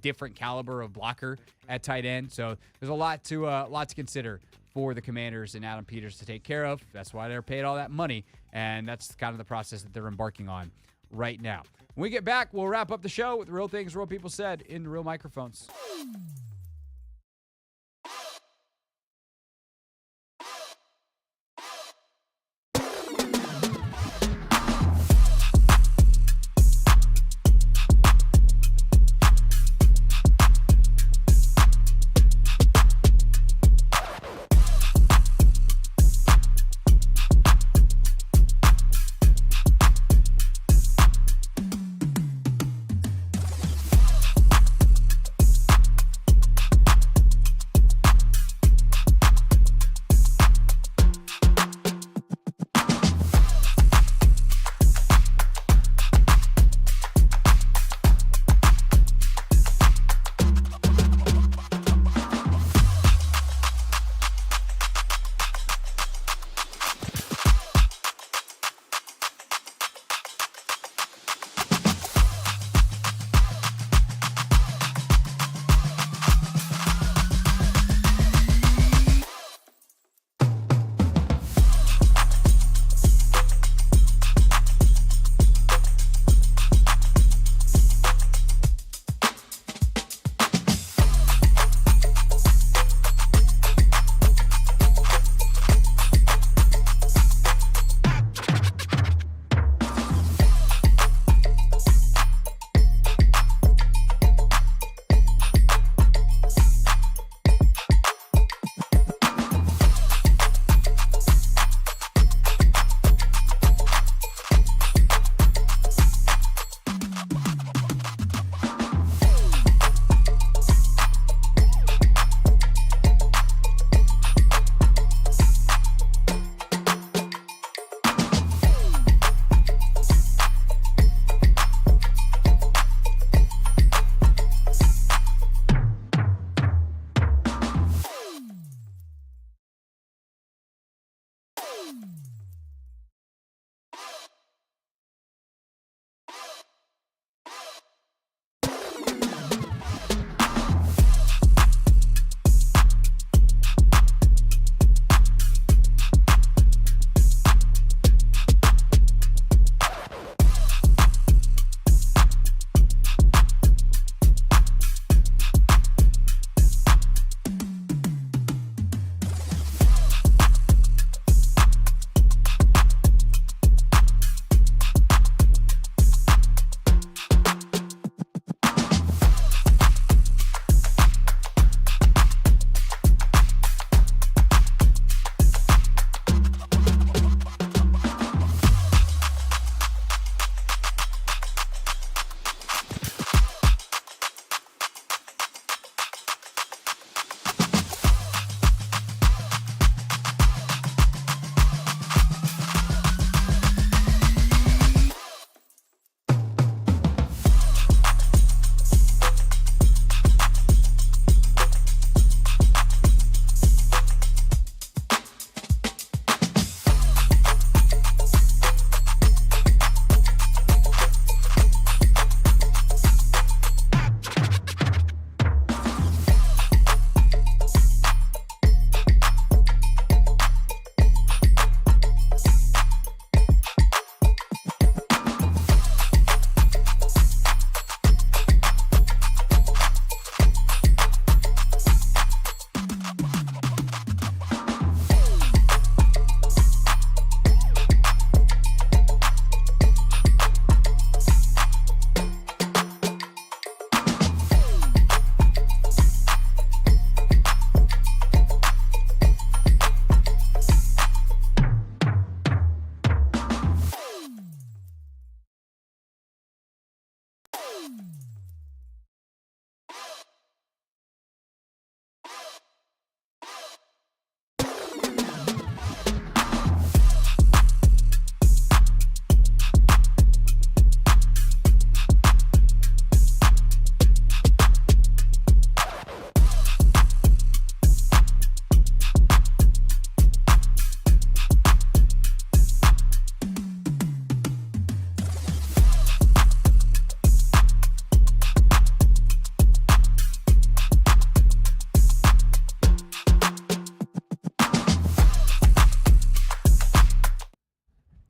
different caliber of blocker at tight end. So there's a lot to consider for the Commanders and Adam Peters to take care of. That's why they're paid all that money, and that's kind of the process that they're embarking on right now. When we get back, we'll wrap up the show with real things real people said in real microphones.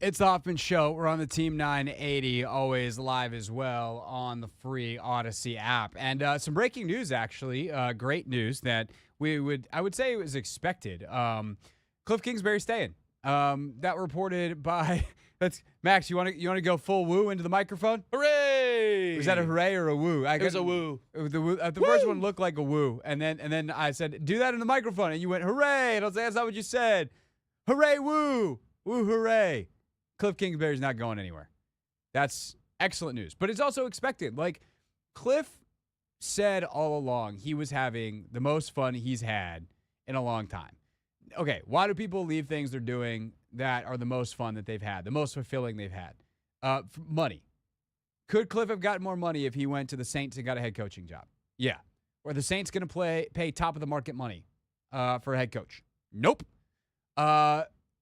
It's the Hoffman Show. We're on the Team 980, always live as well on the free Odyssey app. And some breaking news, actually. Great news that I would say it was expected. Cliff Kingsbury staying. That reported by Max. You want to go full woo into the microphone? Hooray! Was that a hooray or a woo? It was a woo. The first one looked like a woo, and then I said, "Do that in the microphone," and you went hooray, and I was like, "That's not what you said." Hooray, woo, woo, hooray! Cliff Kingsbury's not going anywhere. That's excellent news, but it's also expected. Like Cliff said all along, he was having the most fun he's had in a long time. Okay, why do people leave things they're doing that are the most fun that they've had, the most fulfilling they've had? Money. Could Cliff have gotten more money if he went to the Saints and got a head coaching job? Yeah. Or the Saints going to pay top of the market money for a head coach? Nope.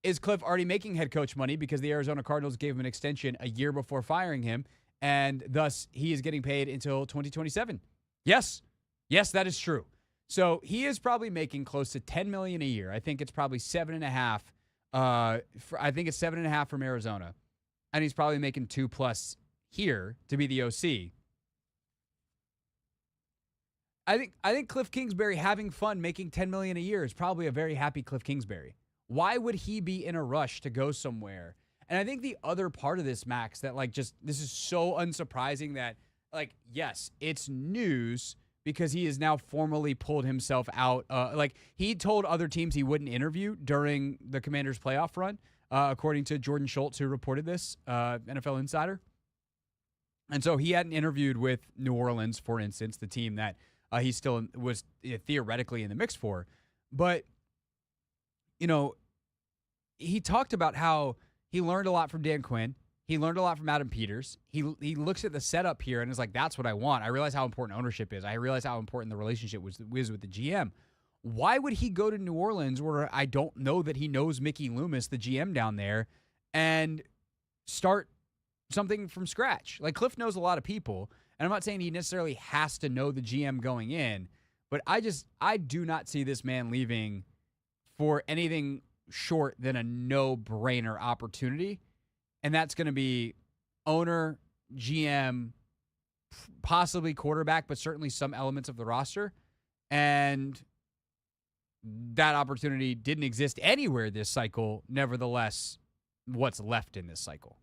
Is Cliff already making head coach money because the Arizona Cardinals gave him an extension a year before firing him, and thus he is getting paid until 2027? Yes. Yes, that is true. So he is probably making close to $10 million a year. I think it's probably 7.5. I think it's 7.5 from Arizona, and he's probably making 2+ here to be the OC. I think Cliff Kingsbury having fun making $10 million a year is probably a very happy Cliff Kingsbury. Why would he be in a rush to go somewhere? And I think the other part of this, Max, that this is so unsurprising that yes, it's news. Because he has now formally pulled himself out. He told other teams he wouldn't interview during the Commanders' playoff run, according to Jordan Schultz, who reported this, NFL Insider. And so he hadn't interviewed with New Orleans, for instance, the team that he still was theoretically in the mix for. But, he talked about how he learned a lot from Dan Quinn. He learned a lot from Adam Peters. He looks at the setup here and is like, that's what I want. I realize how important ownership is. I realize how important the relationship was with the GM. Why would he go to New Orleans where I don't know that he knows Mickey Loomis, the GM down there, and start something from scratch? Like, Cliff knows a lot of people, and I'm not saying he necessarily has to know the GM going in, but I do not see this man leaving for anything short than a no-brainer opportunity. And that's going to be owner, GM, possibly quarterback, but certainly some elements of the roster. And that opportunity didn't exist anywhere this cycle. Nevertheless, what's left in this cycle?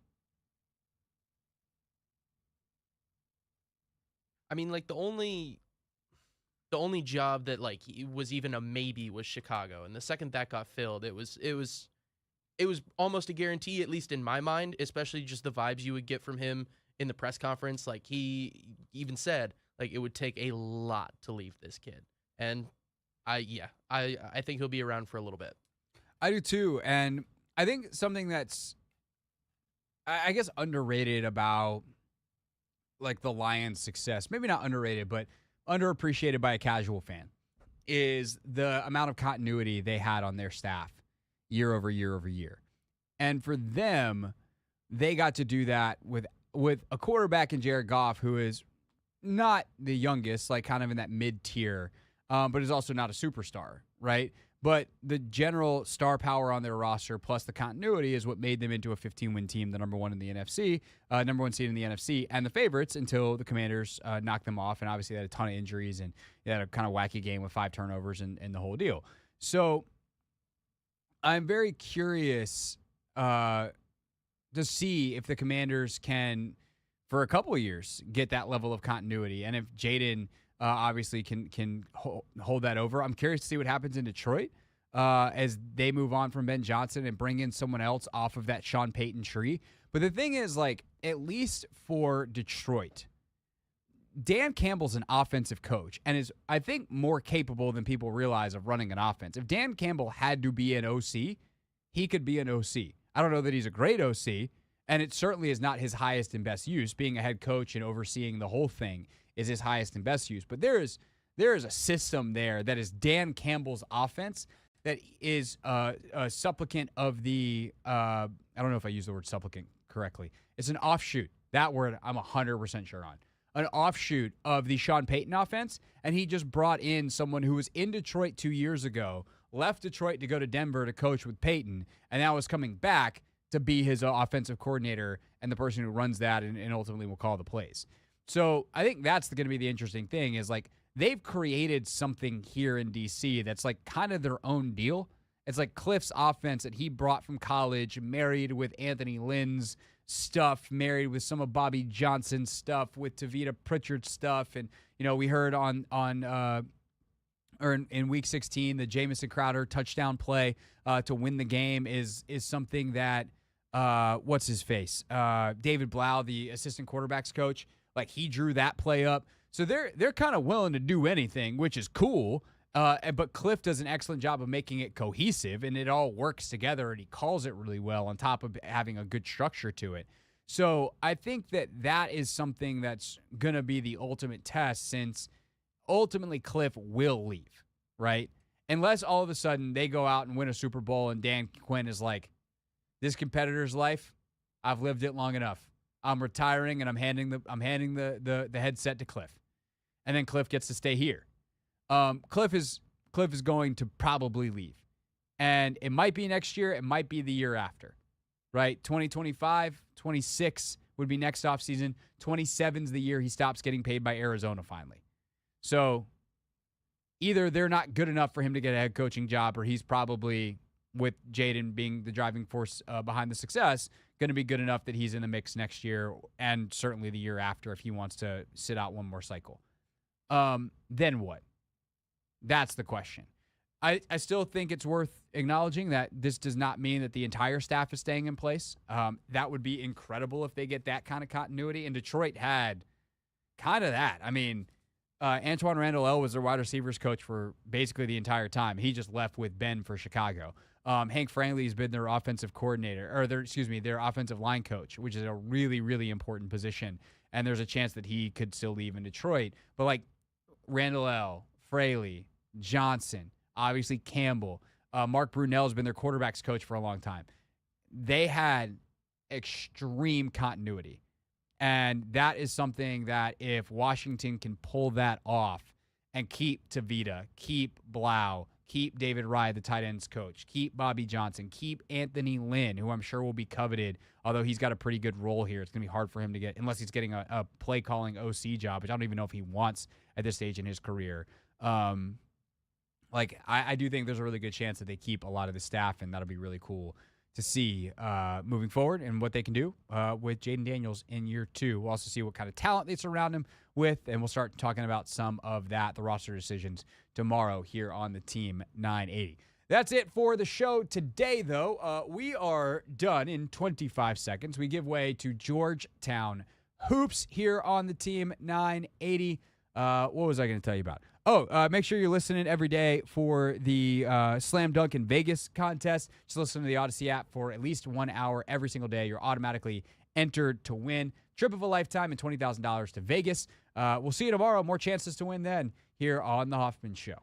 I mean, the only job that was even a maybe was Chicago, and the second that got filled, it was almost a guarantee, at least in my mind, especially just the vibes you would get from him in the press conference. He even said it would take a lot to leave this kid, and I think he'll be around for a little bit. I do too, and I think something that's I guess underrated about the Lions' success, maybe not underrated, but underappreciated by a casual fan, is the amount of continuity they had on their staff year over year over year. And for them, they got to do that with a quarterback in Jared Goff, who is not the youngest, kind of in that mid-tier, but is also not a superstar, right? But the general star power on their roster plus the continuity is what made them into a 15-win team, the number one in the NFC, number one seed in the NFC, and the favorites until the Commanders knocked them off. And obviously they had a ton of injuries and they had a kind of wacky game with 5 turnovers and the whole deal. So I'm very curious to see if the Commanders can, for a couple of years, get that level of continuity. And if Jaden obviously can hold that over. I'm curious to see what happens in Detroit as they move on from Ben Johnson and bring in someone else off of that Sean Payton tree. But the thing is, at least for Detroit, Dan Campbell's an offensive coach and is, I think, more capable than people realize of running an offense. If Dan Campbell had to be an OC, he could be an OC. I don't know that he's a great OC, and it certainly is not his highest and best use. Being a head coach and overseeing the whole thing is his highest and best use. But there is a system there that is Dan Campbell's offense that is a supplicant of the I don't know if I use the word supplicant correctly. It's an offshoot. That word I'm 100% sure on. An offshoot of the Sean Payton offense, and he just brought in someone who was in Detroit 2 years ago, left Detroit to go to Denver to coach with Payton, and now is coming back to be his offensive coordinator and the person who runs that and ultimately will call the plays. So I think that's going to be the interesting thing is like they've created something here in DC that's like kind of their own deal. It's like Cliff's offense that he brought from college, married with Anthony Lynn's stuff, married with some of Bobby Johnson's stuff, with Tavita Pritchard's stuff. And, you know, we heard in week 16, the Jamison Crowder touchdown play to win the game is something that, what's his face? David Blau, the assistant quarterbacks coach, like he drew that play up. So they're kind of willing to do anything, which is cool. But Cliff does an excellent job of making it cohesive, and it all works together, and he calls it really well on top of having a good structure to it. So I think that is something that's going to be the ultimate test, since ultimately Cliff will leave, right? Unless all of a sudden they go out and win a Super Bowl and Dan Quinn is like, this competitor's life, I've lived it long enough. I'm retiring and I'm handing the headset to Cliff. And then Cliff gets to stay here. Cliff is going to probably leave. And it might be next year, it might be the year after. Right? 2025, 26 would be next offseason. 27 is the year he stops getting paid by Arizona finally. So either they're not good enough for him to get a head coaching job, or he's probably, with Jaden being the driving force behind the success, going to be good enough that he's in the mix next year and certainly the year after if he wants to sit out one more cycle. Then what? That's the question. I still think it's worth acknowledging that this does not mean that the entire staff is staying in place. That would be incredible if they get that kind of continuity. And Detroit had kind of that. I mean, Antoine Randall was their wide receivers coach for basically the entire time. He just left with Ben for Chicago. Hank Franklin has been their offensive coordinator, or their offensive line coach, which is a really, really important position. And there's a chance that he could still leave in Detroit. But like Randall, Fraley, Johnson, obviously Campbell, Mark Brunell has been their quarterbacks coach for a long time. They had extreme continuity. And that is something that if Washington can pull that off and keep Tavita, keep Blau, keep David Rye, the tight ends coach, keep Bobby Johnson, keep Anthony Lynn, who I'm sure will be coveted, although he's got a pretty good role here. It's going to be hard for him to get, unless he's getting a play-calling OC job, which I don't even know if he wants at this stage in his career. I do think there's a really good chance that they keep a lot of the staff, and that'll be really cool to see moving forward and what they can do with Jaden Daniels in year 2. We'll also see what kind of talent they surround him with, and we'll start talking about some of that, the roster decisions, tomorrow here on the Team 980. That's it for the show today, though. We are done in 25 seconds. We give way to Georgetown Hoops here on the Team 980. What was I going to tell you about? Make sure you're listening every day for the Slam Dunk in Vegas contest. Just listen to the Odyssey app for at least 1 hour every single day. You're automatically entered to win trip of a lifetime and $20,000 to Vegas. We'll see you tomorrow. More chances to win then here on The Hoffman Show.